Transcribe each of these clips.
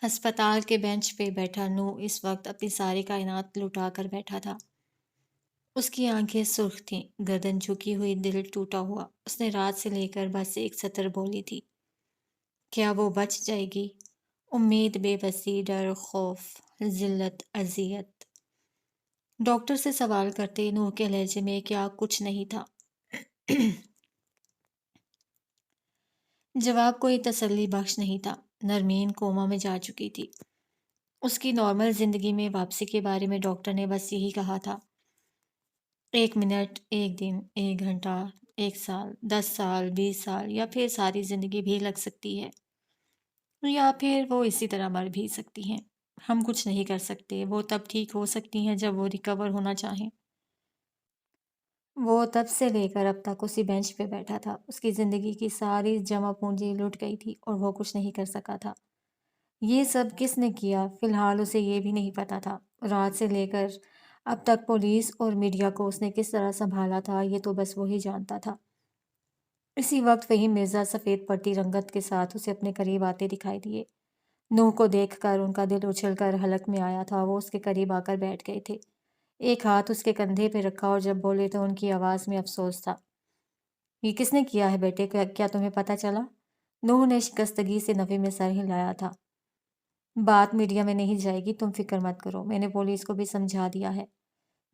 ہسپتال کے بینچ پہ بیٹھا نو اس وقت اپنی ساری کائنات لٹا کر بیٹھا تھا۔ اس کی آنکھیں سرخ تھیں، گردن جھکی ہوئی، دل ٹوٹا ہوا۔ اس نے رات سے لے کر بس ایک سطر بولی تھی، کیا وہ بچ جائے گی؟ امید، بے بسی، ڈر، خوف، ذلت، اذیت۔ ڈاکٹر سے سوال کرتے نوح کے لہجے میں کیا کچھ نہیں تھا۔ جواب کوئی تسلی بخش نہیں تھا۔ نرمین کوما میں جا چکی تھی۔ اس کی نارمل زندگی میں واپسی کے بارے میں ڈاکٹر نے بس یہی کہا تھا، 1 منٹ، 1 دن، 1 گھنٹہ، 1 سال، 10 سال، 20 سال یا پھر ساری زندگی بھی لگ سکتی ہے، یا پھر وہ اسی طرح مر بھی سکتی ہیں۔ ہم کچھ نہیں کر سکتے۔ وہ تب ٹھیک ہو سکتی ہیں جب وہ ریکور ہونا چاہیں۔ وہ تب سے لے کر اب تک اسی بینچ پہ بیٹھا تھا۔ اس کی زندگی کی ساری جمع پونجی لٹ گئی تھی اور وہ کچھ نہیں کر سکا تھا۔ یہ سب کس نے کیا؟ فی الحال اسے یہ بھی نہیں پتا تھا۔ رات سے لے کر اب تک پولیس اور میڈیا کو اس نے کس طرح سنبھالا تھا، یہ تو بس وہی جانتا تھا۔ اسی وقت فہیم مرزا سفید پٹی رنگت کے ساتھ اسے اپنے قریب آتے دکھائی دیے۔ نوح کو دیکھ کر ان کا دل اچھل کر حلق میں آیا تھا۔ وہ اس کے قریب آ کر بیٹھ گئے تھے، ایک ہاتھ اس کے کندھے پہ رکھا، اور جب بولے تو ان کی آواز میں افسوس تھا۔ یہ کس نے کیا ہے بیٹے؟ کیا تمہیں پتہ چلا؟ نوح نے شکستگی سے نفی میں سر ہلایا تھا۔ بات میڈیا میں نہیں جائے گی، تم فکر مت کرو، میں نے پولیس کو بھی سمجھا دیا ہے،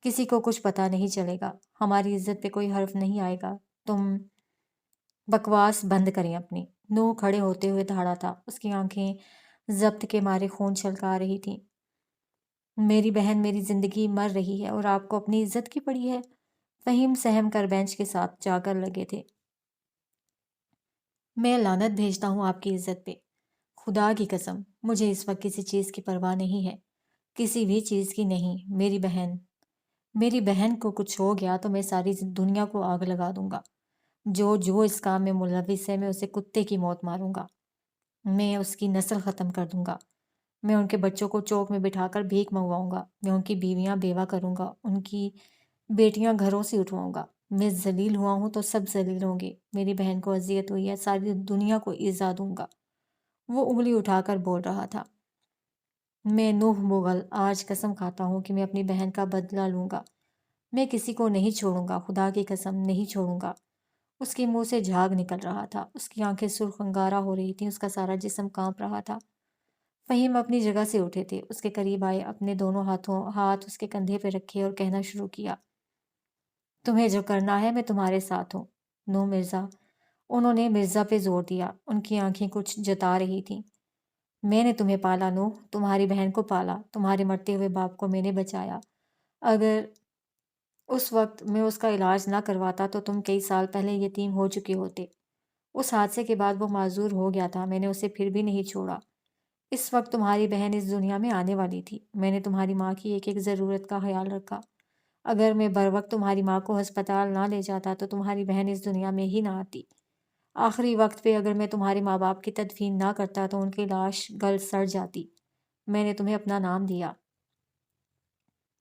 کسی کو کچھ پتہ نہیں چلے گا، ہماری عزت پہ کوئی حرف نہیں آئے گا، تم بکواس بند کریں اپنی۔ نوح کھڑے ہوتے ہوئے دھاڑا تھا، اس کی آنکھیں ضبط کے مارے خون چھلکا رہی تھیں۔ میری بہن میری زندگی مر رہی ہے اور آپ کو اپنی عزت کی پڑی ہے؟ فہیم سہم کر بینچ کے ساتھ جا کر لگے تھے۔ میں لعنت بھیجتا ہوں آپ کی عزت پہ، خدا کی قسم مجھے اس وقت کسی چیز کی پرواہ نہیں ہے، کسی بھی چیز کی نہیں۔ میری بہن کو کچھ ہو گیا تو میں ساری دنیا کو آگ لگا دوں گا۔ جو اس کام میں ملوث ہے میں اسے کتے کی موت ماروں گا، میں اس کی نسل ختم کر دوں گا، میں ان کے بچوں کو چوک میں بٹھا کر بھیک منگواؤں گا، میں ان کی بیویاں بیوہ کروں گا، ان کی بیٹیاں گھروں سے اٹھواؤں گا۔ میں ذلیل ہوا ہوں تو سب ذلیل ہوں گے۔ میری بہن کو اذیت ہوئی ہے، ساری دنیا کو ایذا دوں گا۔ وہ انگلی اٹھا کر بول رہا تھا، میں نوح مغل آج قسم کھاتا ہوں کہ میں اپنی بہن کا بدلہ لوں گا، میں کسی کو نہیں چھوڑوں گا، خدا کی قسم نہیں چھوڑوں گا۔ اس کے منہ سے جھاگ نکل رہا تھا، اس کی آنکھیں سرخ انگارہ ہو رہی تھیں، اس کا سارا جسم کانپ رہا تھا۔ فہیم اپنی جگہ سے اٹھے تھے، اس کے قریب آئے، اپنے دونوں ہاتھ اس کے کندھے پہ رکھے اور کہنا شروع کیا، تمہیں جو کرنا ہے میں تمہارے ساتھ ہوں، نو مرزا۔ انہوں نے مرزا پہ زور دیا، ان کی آنکھیں کچھ جتا رہی تھیں۔ میں نے تمہیں پالا نوح، تمہاری بہن کو پالا، تمہارے مرتے ہوئے باپ کو میں نے بچایا۔ اگر اس وقت میں اس کا علاج نہ کرواتا تو تم کئی سال پہلے یتیم ہو چکے ہوتے۔ اس حادثے کے بعد وہ معذور ہو گیا تھا، میں نے اسے پھر بھی نہیں چھوڑا۔ اس وقت تمہاری بہن اس دنیا میں آنے والی تھی، میں نے تمہاری ماں کی ایک ایک ضرورت کا خیال رکھا۔ اگر میں بروقت تمہاری ماں کو ہسپتال نہ لے جاتا تو تمہاری بہن اس دنیا میں ہی نہ آتی۔ آخری وقت پہ اگر میں تمہارے ماں باپ کی تدفین نہ کرتا تو ان کی لاش گل سڑ جاتی۔ میں نے تمہیں اپنا نام دیا،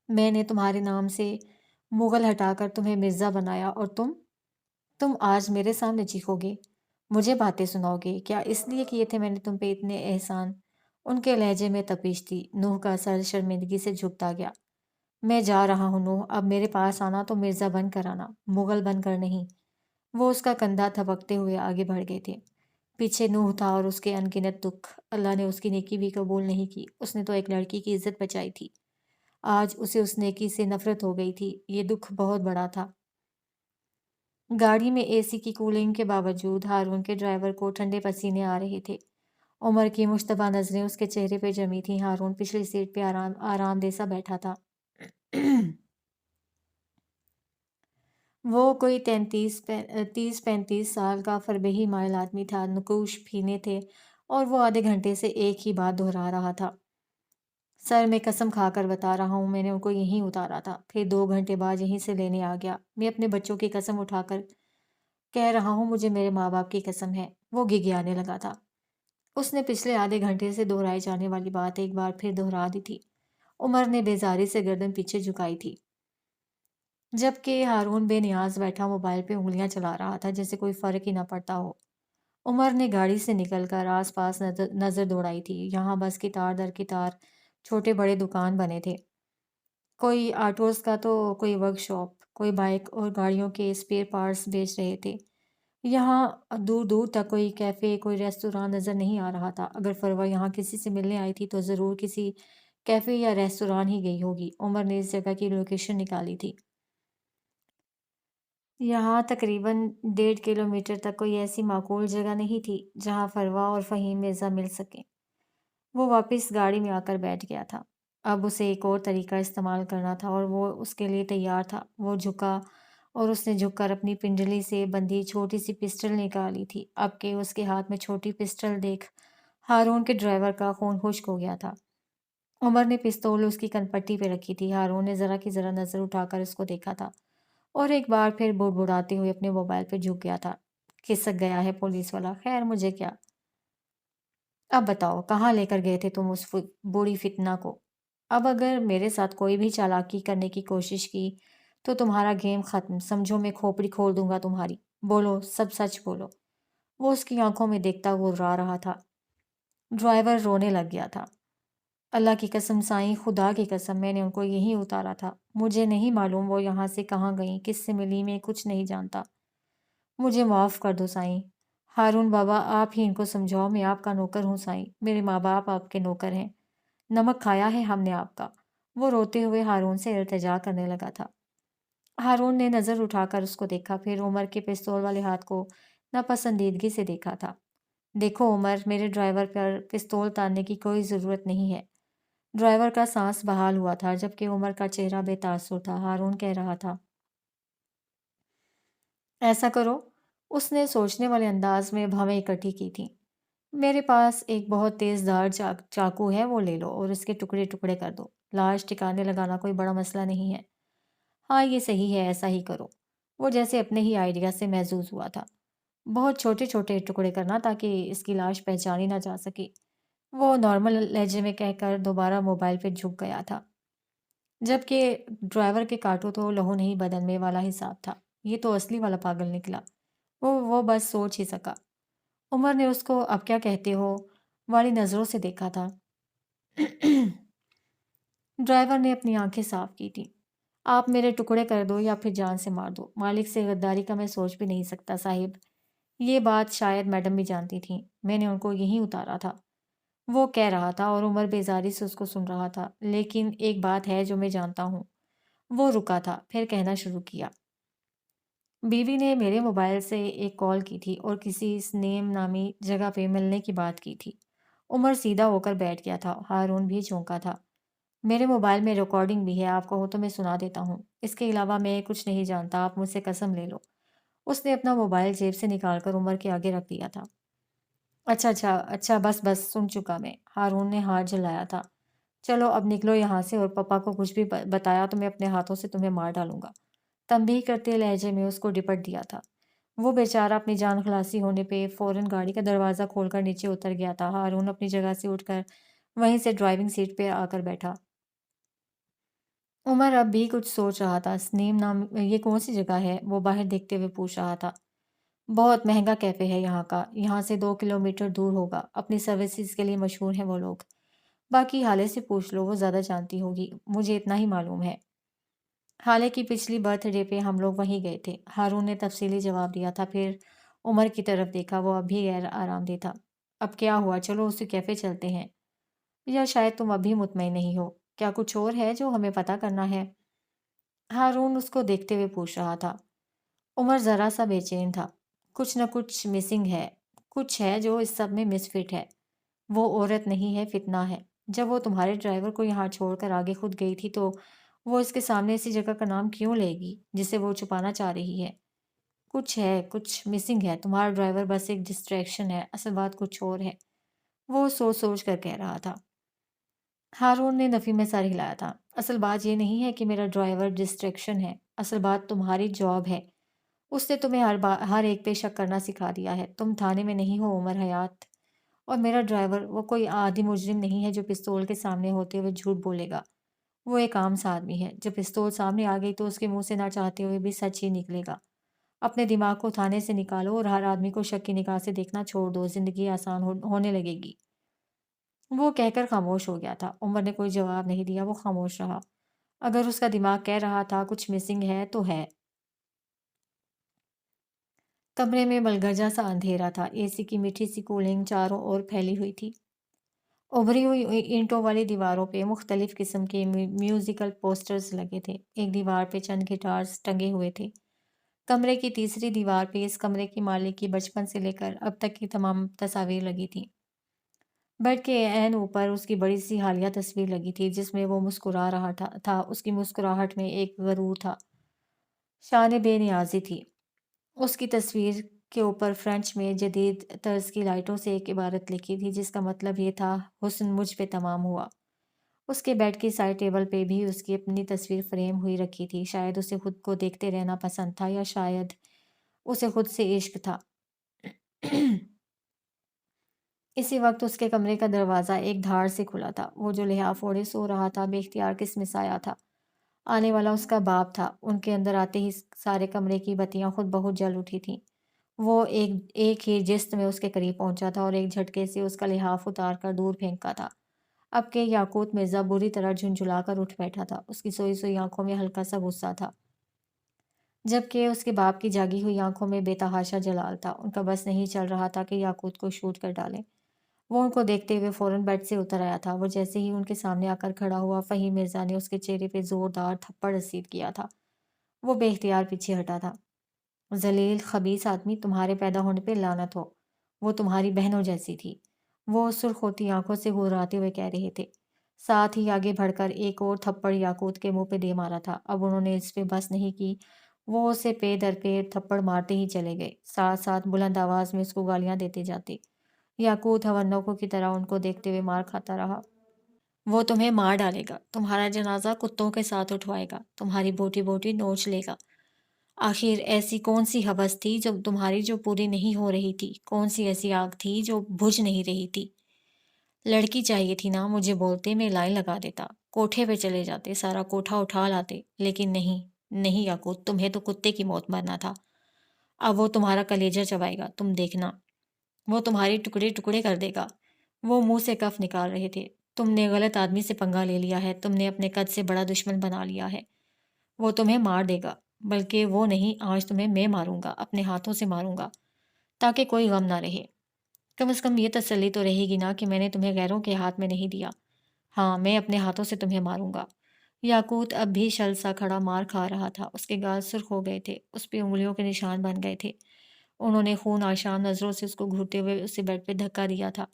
میں نے تمہارے نام سے مغل ہٹا کر تمہیں مرزا بنایا، اور تم آج میرے سامنے چیخو گے، مجھے باتیں سناؤ گے، کیا اس لیے کیے تھے میں نے تم پہ اتنے احسان؟ ان کے لہجے میں تپش تھی۔ نوح کا سر شرمندگی سے جھکتا گیا۔ میں جا رہا ہوں نوح، اب میرے پاس آنا تو مرزا بن کر آنا، مغل بن کر نہیں۔ وہ اس کا کندھا تھپکتے ہوئے آگے بڑھ گئے تھے۔ پیچھے نوح تھا اور اس کے انگنت دکھ۔ اللہ نے اس کی نیکی بھی قبول نہیں کی، اس نے تو ایک لڑکی کی عزت بچائی تھی، آج اسے اس نیکی سے نفرت ہو گئی تھی۔ یہ دکھ بہت بڑا تھا۔ گاڑی میں اے سی کی کولنگ کے باوجود ہارون کے ڈرائیور کو ٹھنڈے پسینے آ رہے تھے۔ عمر کی مشتبہ نظریں اس کے چہرے پہ جمی تھیں۔ ہارون پچھلی سیٹ پہ آرام دہ سا بیٹھا تھا۔ وہ کوئی 30-35 سال کا فربہی مائل آدمی تھا، نقوش پھینے تھے، اور وہ آدھے گھنٹے سے ایک ہی بات دہرا رہا تھا، سر میں قسم کھا کر بتا رہا ہوں، میں نے ان کو یہیں اتارا تھا، پھر 2 گھنٹے بعد یہیں سے لینے آ گیا۔ میں اپنے بچوں کی قسم اٹھا کر کہہ رہا ہوں، مجھے میرے ماں باپ کی قسم ہے۔ وہ گھگیانے لگا تھا۔ اس نے پچھلے آدھے گھنٹے سے دہرائے جانے والی بات ایک بار پھر دہرا دی تھی۔ عمر نے بیزاری سے گردن پیچھے جھکائی تھی، جبکہ ہارون بے نیاز بیٹھا موبائل پہ انگلیاں چلا رہا تھا، جیسے کوئی فرق ہی نہ پڑتا ہو۔ عمر نے گاڑی سے نکل کر آس پاس نظر نظر دوڑائی تھی۔ یہاں بس کی تار در کی تار چھوٹے بڑے دکان بنے تھے، کوئی آٹوز کا تو کوئی ورک شاپ، کوئی بائک اور گاڑیوں کے اسپیئر پارٹس بیچ رہے تھے۔ یہاں دور دور تک کوئی کیفے کوئی ریستوران نظر نہیں آ رہا تھا۔ اگر فروا یہاں کسی سے ملنے آئی تھی تو ضرور کسی کیفے یا ریستوران ہی گئی ہوگی۔ عمر نے اس جگہ کی لوکیشن نکالی تھی۔ یہاں تقریباً 1.5 کلومیٹر تک کوئی ایسی معقول جگہ نہیں تھی جہاں فروا اور فہیم مرزا مل سکیں۔ وہ واپس گاڑی میں آ کر بیٹھ گیا تھا۔ اب اسے ایک اور طریقہ استعمال کرنا تھا اور وہ اس کے لیے تیار تھا۔ وہ جھکا اور اس نے جھک کر اپنی پنڈلی سے بندھی چھوٹی سی پسٹل نکالی تھی۔ اب کہ اس کے ہاتھ میں چھوٹی پسٹل دیکھ ہارون کے ڈرائیور کا خون خشک ہو گیا تھا۔ عمر نے پستول اس کی کن پٹی پہ رکھی تھی۔ ہارون نے ذرا کی ذرا نظر اٹھا کر اس کو دیکھا تھا اور ایک بار پھر بڑبڑاتے ہوئے اپنے موبائل پہ جھک گیا تھا۔ کھسک گیا ہے پولیس والا، خیر مجھے کیا۔ اب بتاؤ کہاں لے کر گئے تھے تم اس بوڑھی فتنہ کو؟ اب اگر میرے ساتھ کوئی بھی چالاکی کرنے کی کوشش کی تو تمہارا گیم ختم، سمجھو میں کھوپڑی کھول دوں گا تمہاری۔ بولو، سب سچ بولو۔ وہ اس کی آنکھوں میں دیکھتا گررا رہا تھا۔ ڈرائیور رونے لگ گیا تھا۔ اللہ کی قسم سائیں، خدا کی قسم، میں نے ان کو یہیں اتارا تھا۔ مجھے نہیں معلوم وہ یہاں سے کہاں گئیں، کس سے ملی، میں کچھ نہیں جانتا۔ مجھے معاف کر دو سائیں۔ ہارون بابا آپ ہی ان کو سمجھاؤ، میں آپ کا نوکر ہوں سائیں، میرے ماں باپ آپ کے نوکر ہیں، نمک کھایا ہے ہم نے آپ کا۔ وہ روتے ہوئے ہارون سے التجا کرنے لگا تھا۔ ہارون نے نظر اٹھا کر اس کو دیکھا، پھر عمر کے پستول والے ہاتھ کو ناپسندیدگی سے دیکھا تھا۔ دیکھو عمر، میرے ڈرائیور پر پستول تاننے کی کوئی ضرورت نہیں ہے۔ ڈرائیور کا سانس بحال ہوا تھا جبکہ عمر کا چہرہ بے تاثر تھا۔ ہارون کہہ رہا تھا، ایسا کرو، اس نے سوچنے والے انداز میں بھویں اکٹھی کی تھیں۔ میرے پاس ایک بہت تیز دھار چاقو ہے، وہ لے لو اور اس کے ٹکڑے ٹکڑے کر دو۔ لاش ٹھکانے لگانا کوئی بڑا مسئلہ نہیں ہے۔ ہاں یہ صحیح ہے، ایسا ہی کرو۔ وہ جیسے اپنے ہی آئیڈیا سے محظوظ ہوا تھا۔ بہت چھوٹے چھوٹے ٹکڑے کرنا تاکہ اس کی لاش پہچانی نہ جا سکے۔ وہ نارمل لہجے میں کہہ کر دوبارہ موبائل پہ جھک گیا تھا، جبکہ ڈرائیور کے کاٹو تو لہو نہیں بدن میں والا حساب تھا۔ یہ تو اصلی والا پاگل نکلا۔ وہ بس سوچ ہی سکا۔ عمر نے اس کو اب کیا کہتے ہو والی نظروں سے دیکھا تھا۔ ڈرائیور نے اپنی آنکھیں صاف کی تھی۔ آپ میرے ٹکڑے کر دو یا پھر جان سے مار دو، مالک سے غداری کا میں سوچ بھی نہیں سکتا صاحب۔ یہ بات شاید میڈم بھی جانتی تھیں، میں نے ان کو یہیں اتارا تھا، وہ کہہ رہا تھا اور عمر بیزاری سے اس کو سن رہا تھا۔ لیکن ایک بات ہے جو میں جانتا ہوں۔ وہ رکا تھا، پھر کہنا شروع کیا۔ بیوی نے میرے موبائل سے ایک کال کی تھی اور کسی سنیم نامی جگہ پہ ملنے کی بات کی تھی۔ عمر سیدھا ہو کر بیٹھ گیا تھا۔ ہارون بھی چونکا تھا۔ میرے موبائل میں ریکارڈنگ بھی ہے، آپ کہو تو میں سنا دیتا ہوں۔ اس کے علاوہ میں کچھ نہیں جانتا، آپ مجھ سے قسم لے لو۔ اس نے اپنا موبائل جیب سے نکال کر عمر کے آگے رکھ دیا تھا۔ اچھا اچھا اچھا، بس سن چکا میں، ہارون نے ہاتھ جلایا تھا۔ چلو اب نکلو یہاں سے، اور پپا کو کچھ بھی بتایا تو میں اپنے ہاتھوں سے تمہیں مار ڈالوں گا۔ تنبیہ کرتے لہجے میں اس کو ڈپٹ دیا تھا۔ وہ بیچارہ اپنی جان خلاصی ہونے پہ فوراً گاڑی کا دروازہ کھول کر نیچے اتر گیا تھا۔ ہارون اپنی جگہ سے اٹھ کر وہیں سے ڈرائیونگ سیٹ پہ آ کر بیٹھا۔ عمر اب بھی کچھ سوچ رہا تھا۔ سنیم نام یہ کون سی جگہ ہے؟ وہ باہر دیکھتے ہوئے پوچھ رہا تھا۔ بہت مہنگا کیفے ہے یہاں کا، یہاں سے 2 کلومیٹر دور ہوگا، اپنی سروسز کے لیے مشہور ہیں وہ لوگ۔ باقی حالے سے پوچھ لو، وہ زیادہ جانتی ہوگی، مجھے اتنا ہی معلوم ہے۔ حالے کی پچھلی برتھ ڈے پہ ہم لوگ وہیں گئے تھے، ہارون نے تفصیلی جواب دیا تھا۔ پھر عمر کی طرف دیکھا، وہ اب بھی غیر آرام دہ تھا۔ اب کیا ہوا، چلو اسی کیفے چلتے ہیں۔ یا شاید تم ابھی مطمئن نہیں ہو، کیا کچھ اور ہے جو ہمیں پتہ کرنا ہے؟ ہارون اس کو دیکھتے ہوئے پوچھ رہا تھا۔ عمر ذرا سا بے چین تھا۔ کچھ نہ کچھ مسنگ ہے، کچھ ہے جو اس سب میں مس فٹ ہے۔ وہ عورت نہیں ہے، فتنہ ہے۔ جب وہ تمہارے ڈرائیور کو یہاں چھوڑ کر آگے خود گئی تھی تو وہ اس کے سامنے ایسی جگہ کا نام کیوں لے گی جسے وہ چھپانا چاہ رہی ہے؟ کچھ ہے، کچھ مسنگ ہے، تمہارا ڈرائیور بس ایک ڈسٹریکشن ہے، اصل بات کچھ اور ہے، وہ سوچ سوچ کر کہہ رہا تھا۔ ہارون نے نفی میں سر ہلایا تھا۔ اصل بات یہ نہیں ہے کہ میرا ڈرائیور ڈسٹریکشن ہے، اصل بات تمہاری جاب ہے۔ اس نے تمہیں ہر ایک پہ شک کرنا سکھا دیا ہے۔ تم تھانے میں نہیں ہو عمر حیات، اور میرا ڈرائیور وہ کوئی عادی مجرم نہیں ہے جو پستول کے سامنے ہوتے ہوئے جھوٹ بولے گا۔ وہ ایک عام سا آدمی ہے، جب پستول سامنے آ گئی تو اس کے منہ سے نہ چاہتے ہوئے بھی سچ ہی نکلے گا۔ اپنے دماغ کو تھانے سے نکالو اور ہر آدمی کو شک کی نگاہ سے دیکھنا چھوڑ دو، زندگی آسان ہونے لگے گی۔ وہ کہہ کر خاموش ہو گیا تھا۔ عمر نے کوئی جواب نہیں دیا، وہ خاموش رہا۔ اگر اس کا دماغ کہہ رہا تھا کچھ مسنگ ہے تو ہے۔ کمرے میں ملگرجا سا اندھیرا تھا، اے سی کی میٹھی سی کولنگ چاروں اور پھیلی ہوئی تھی۔ ابھری ہوئی اینٹوں والی دیواروں پہ مختلف قسم کے میوزیکل پوسٹرز لگے تھے۔ ایک دیوار پہ چند گٹارز ٹنگے ہوئے تھے۔ کمرے کی تیسری دیوار پہ اس کمرے کی مالک کی بچپن سے لے کر اب تک کی تمام تصاویر لگی تھیں۔ بیڈ کے عین اوپر اس کی بڑی سی حالیہ تصویر لگی تھی جس میں وہ مسکرا رہا تھا۔ اس کی مسکراہٹ میں ایک غرور تھا، شان بے نیازی تھی۔ اس کی تصویر کے اوپر فرینچ میں جدید طرز کی لائٹوں سے ایک عبارت لکھی تھی جس کا مطلب یہ تھا، حسن مجھ پہ تمام ہوا۔ اس کے بیڈ کی سائڈ ٹیبل پہ بھی اس کی اپنی تصویر فریم ہوئی رکھی تھی۔ شاید اسے خود کو دیکھتے رہنا پسند تھا، یا شاید اسے خود سے عشق تھا۔ اسی وقت اس کے کمرے کا دروازہ ایک دھاڑ سے کھلا تھا۔ وہ جو لحاف اوڑھے سو رہا تھا بے اختیار کسمس آیا تھا۔ آنے والا اس کا باپ تھا۔ ان کے اندر آتے ہی سارے کمرے کی بتیاں خود بہت جل اٹھی تھیں۔ وہ ایک ہی جست میں اس کے قریب پہنچا تھا اور ایک جھٹکے سے اس کا لحاف اتار کر دور پھینکا تھا۔ اب کہ یاقوت مرزا بری طرح جھنجھلا کر اٹھ بیٹھا تھا۔ اس کی سوئی سوئی آنکھوں میں ہلکا سا غصہ تھا، جبکہ اس کے باپ کی جاگی ہوئی آنکھوں میں بے تحاشا جلال تھا۔ ان کا بس نہیں چل رہا تھا کہ یاقوت کو شوٹ کر ڈالیں۔ وہ ان کو دیکھتے ہوئے فوراً بیڈ سے اتر آیا تھا۔ وہ جیسے ہی ان کے سامنے آ کر کھڑا ہوا، فہیم مرزا نے اس کے چہرے پہ زوردار تھپڑ رسید کیا تھا۔ وہ بے اختیار پیچھے ہٹا تھا۔ ذلیل خبیث آدمی، تمہارے پیدا ہونے پہ لعنت ہو۔ وہ تمہاری بہنوں جیسی تھی، وہ سرخ ہوتی آنکھوں سے گھراتے ہوئے کہہ رہے تھے۔ ساتھ ہی آگے بڑھ کر ایک اور تھپڑ یاقوت کے منہ پہ دے مارا تھا۔ اب انہوں نے اس پہ بس نہیں کی، وہ اسے پے در پے تھپڑ مارتے ہی چلے گئے، ساتھ ساتھ بلند آواز میں اس کو گالیاں دیتے جاتے۔ یاقوت ہونوکوں کی طرح ان کو دیکھتے ہوئے مار کھاتا رہا۔ وہ تمہیں مار ڈالے گا، تمہارا جنازہ کتوں کے ساتھ اٹھوائے گا، تمہاری بوٹی بوٹی نوچ لے گا۔ آخر ایسی کون سی ہوس تھی جو تمہاری جو پوری نہیں ہو رہی تھی؟ کون سی ایسی آگ تھی جو بجھ نہیں رہی تھی؟ لڑکی چاہیے تھی نا، مجھے بولتے، میں لائن لگا دیتا، کوٹھے پہ چلے جاتے، سارا کوٹھا اٹھا لاتے، لیکن نہیں نہیں یاقوت، تمہیں تو کتے کی موت مرنا تھا۔ اب وہ تمہارا کلیجہ چبائے گا، تم دیکھنا، وہ تمہاری ٹکڑے ٹکڑے کر دے گا۔ وہ منہ سے کف نکال رہے تھے۔ تم نے غلط آدمی سے پنگا لے لیا ہے، تم نے اپنے قد سے بڑا دشمن بنا لیا ہے۔ وہ تمہیں مار دے گا، بلکہ وہ نہیں، آج تمہیں میں ماروں گا، اپنے ہاتھوں سے ماروں گا، تاکہ کوئی غم نہ رہے۔ کم از کم یہ تسلی تو رہے گی نا کہ میں نے تمہیں غیروں کے ہاتھ میں نہیں دیا۔ ہاں، میں اپنے ہاتھوں سے تمہیں ماروں گا۔ یاقوت اب بھی شل سا کھڑا مار کھا رہا تھا۔ اس کے گال سرخ ہو گئے تھے، اس پہ انگلیوں کے نشان بن گئے تھے۔ انہوں نے خون آشام نظروں سے اس کو گھورتے ہوئے اسے بیڈ پہ دھکا دیا تھا۔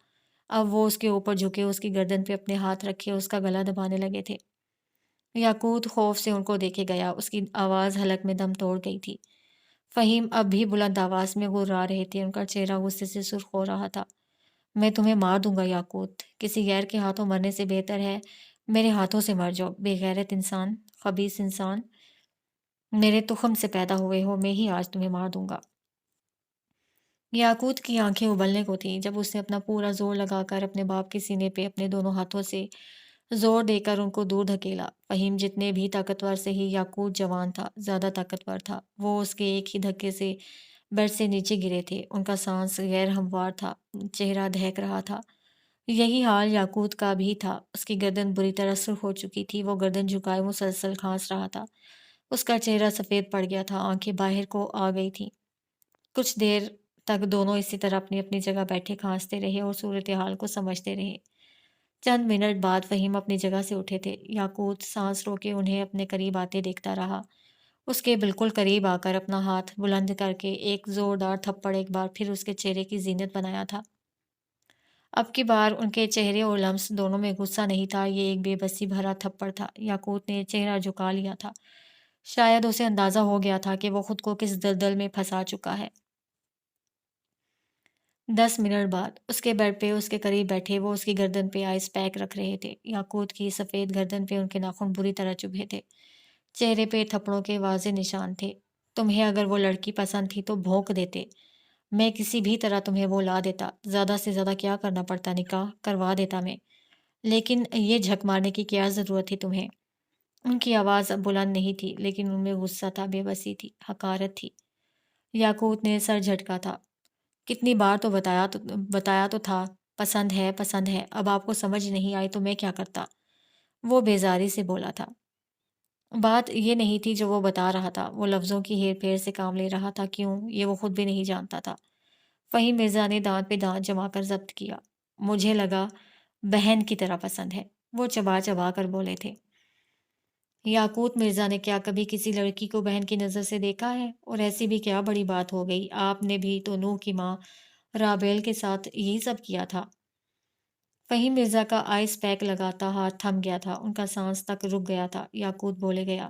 اب وہ اس کے اوپر جھکے اس کی گردن پہ اپنے ہاتھ رکھے اس کا گلا دبانے لگے تھے۔ یاقوت خوف سے ان کو دیکھے گیا، اس کی آواز حلق میں دم توڑ گئی تھی۔ فہیم اب بھی بلند آواز میں غرا رہے تھے، ان کا چہرہ غصے سے سرخ ہو رہا تھا۔ میں تمہیں مار دوں گا یاقوت، کسی غیر کے ہاتھوں مرنے سے بہتر ہے میرے ہاتھوں سے مر جاؤ، بے غیرت انسان، خبیث انسان، میرے تخم سے پیدا ہوئے ہو، میں ہی آج تمہیں مار دوں گا۔ یاقوت کی آنکھیں ابلنے کو تھیں جب اس نے اپنا پورا زور لگا کر اپنے باپ کے سینے پہ اپنے دونوں ہاتھوں سے زور دے کر ان کو دور دھکیلا۔ فہیم جتنے بھی طاقتور سے ہی، یاقوت جوان تھا، زیادہ طاقتور تھا۔ وہ اس کے ایک ہی دھکے سے بیڈ سے نیچے گرے تھے۔ ان کا سانس غیر ہموار تھا، چہرہ دہک رہا تھا۔ یہی حال یاقوت کا بھی تھا۔ اس کی گردن بری طرح سرخ ہو چکی تھی، وہ گردن جھکائے مسلسل کھانس رہا تھا۔ اس کا چہرہ سفید پڑ گیا تھا، آنکھیں باہر کو آ گئی تھیں۔ کچھ دیر تک دونوں اسی طرح اپنی اپنی جگہ بیٹھے کھانستے رہے اور صورتحال کو سمجھتے رہے۔ چند منٹ بعد فہیم اپنی جگہ سے اٹھے تھے۔ یاقوت سانس روکے انہیں اپنے قریب آتے دیکھتا رہا۔ اس کے بالکل قریب آ کر اپنا ہاتھ بلند کر کے ایک زوردار تھپڑ ایک بار پھر اس کے چہرے کی زینت بنایا تھا۔ اب کی بار ان کے چہرے اور لمس دونوں میں غصہ نہیں تھا، یہ ایک بے بسی بھرا تھپڑ تھا۔ یاقوت نے چہرہ جھکا لیا تھا، شاید اسے اندازہ ہو گیا تھا کہ وہ خود کو کس دلدل میں پھنسا چکا ہے۔ 10 منٹ بعد اس کے بیڈ پہ اس کے قریب بیٹھے وہ اس کی گردن پہ آئس پیک رکھ رہے تھے۔ یاقوت کی سفید گردن پہ ان کے ناخن بری طرح چبھے تھے، چہرے پہ تھپڑوں کے واضح نشان تھے۔ تمہیں اگر وہ لڑکی پسند تھی تو بھونک دیتے، میں کسی بھی طرح تمہیں وہ لا دیتا، زیادہ سے زیادہ کیا کرنا پڑتا، نکاح کروا دیتا میں، لیکن یہ جھک مارنے کی کیا ضرورت تھی تمہیں؟ ان کی آواز اب بلند نہیں تھی، لیکن ان میں غصہ تھا، بے بسی تھی، حقارت تھی۔ یاقوت نے سر جھٹکا تھا۔ کتنی بار تو بتایا تو تھا، پسند ہے، اب آپ کو سمجھ نہیں آئی تو میں کیا کرتا؟ وہ بیزاری سے بولا تھا۔ بات یہ نہیں تھی جو وہ بتا رہا تھا، وہ لفظوں کی ہیر پھیر سے کام لے رہا تھا، کیوں یہ وہ خود بھی نہیں جانتا تھا۔ فہیم مرزا نے دانت پہ دانت جما کر ضبط کیا۔ مجھے لگا بہن کی طرح پسند ہے، وہ چبا چبا کر بولے تھے۔ یاقوت مرزا نے کیا کبھی کسی لڑکی کو بہن کی نظر سے دیکھا ہے؟ اور ایسی بھی کیا بڑی بات ہو گئی، آپ نے بھی تو نوح کی ماں رابیل کے ساتھ یہی سب کیا تھا۔ فہیم مرزا کا آئس پیک لگاتا ہاتھ تھم گیا تھا، ان کا سانس تک رک گیا تھا۔ یاقوت بولے گیا،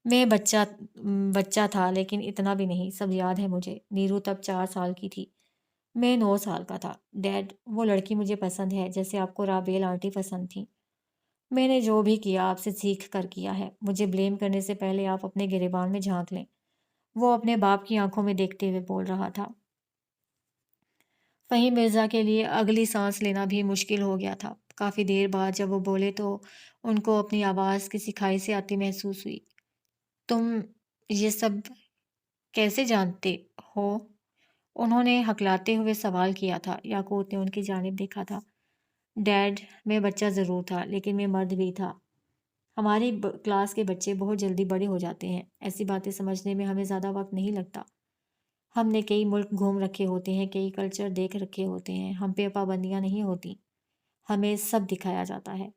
میں بچہ تھا لیکن اتنا بھی نہیں، سب یاد ہے مجھے۔ نیرو تب 4 سال کی تھی، میں 9 سال کا تھا۔ ڈیڈ، وہ لڑکی مجھے پسند ہے جیسے آپ کو رابیل آنٹی پسند تھی۔ میں نے جو بھی کیا آپ سے سیکھ کر کیا ہے، مجھے بلیم کرنے سے پہلے آپ اپنے گریبان میں جھانک لیں۔ وہ اپنے باپ کی آنکھوں میں دیکھتے ہوئے بول رہا تھا۔ فہیم مرزا کے لیے اگلی سانس لینا بھی مشکل ہو گیا تھا۔ کافی دیر بعد جب وہ بولے تو ان کو اپنی آواز کسی کھائی سے آتی محسوس ہوئی۔ تم یہ سب کیسے جانتے ہو؟ انہوں نے ہکلاتے ہوئے سوال کیا تھا۔ یاقوت نے ان کی جانب دیکھا تھا۔ ڈیڈ، میں بچہ ضرور تھا لیکن میں مرد بھی تھا۔ ہماری کلاس کے بچے بہت جلدی بڑے ہو جاتے ہیں، ایسی باتیں سمجھنے میں ہمیں زیادہ وقت نہیں لگتا۔ ہم نے کئی ملک گھوم رکھے ہوتے ہیں، کئی کلچر دیکھ رکھے ہوتے ہیں، ہم پہ پابندیاں نہیں ہوتی، ہمیں سب دکھایا جاتا ہے،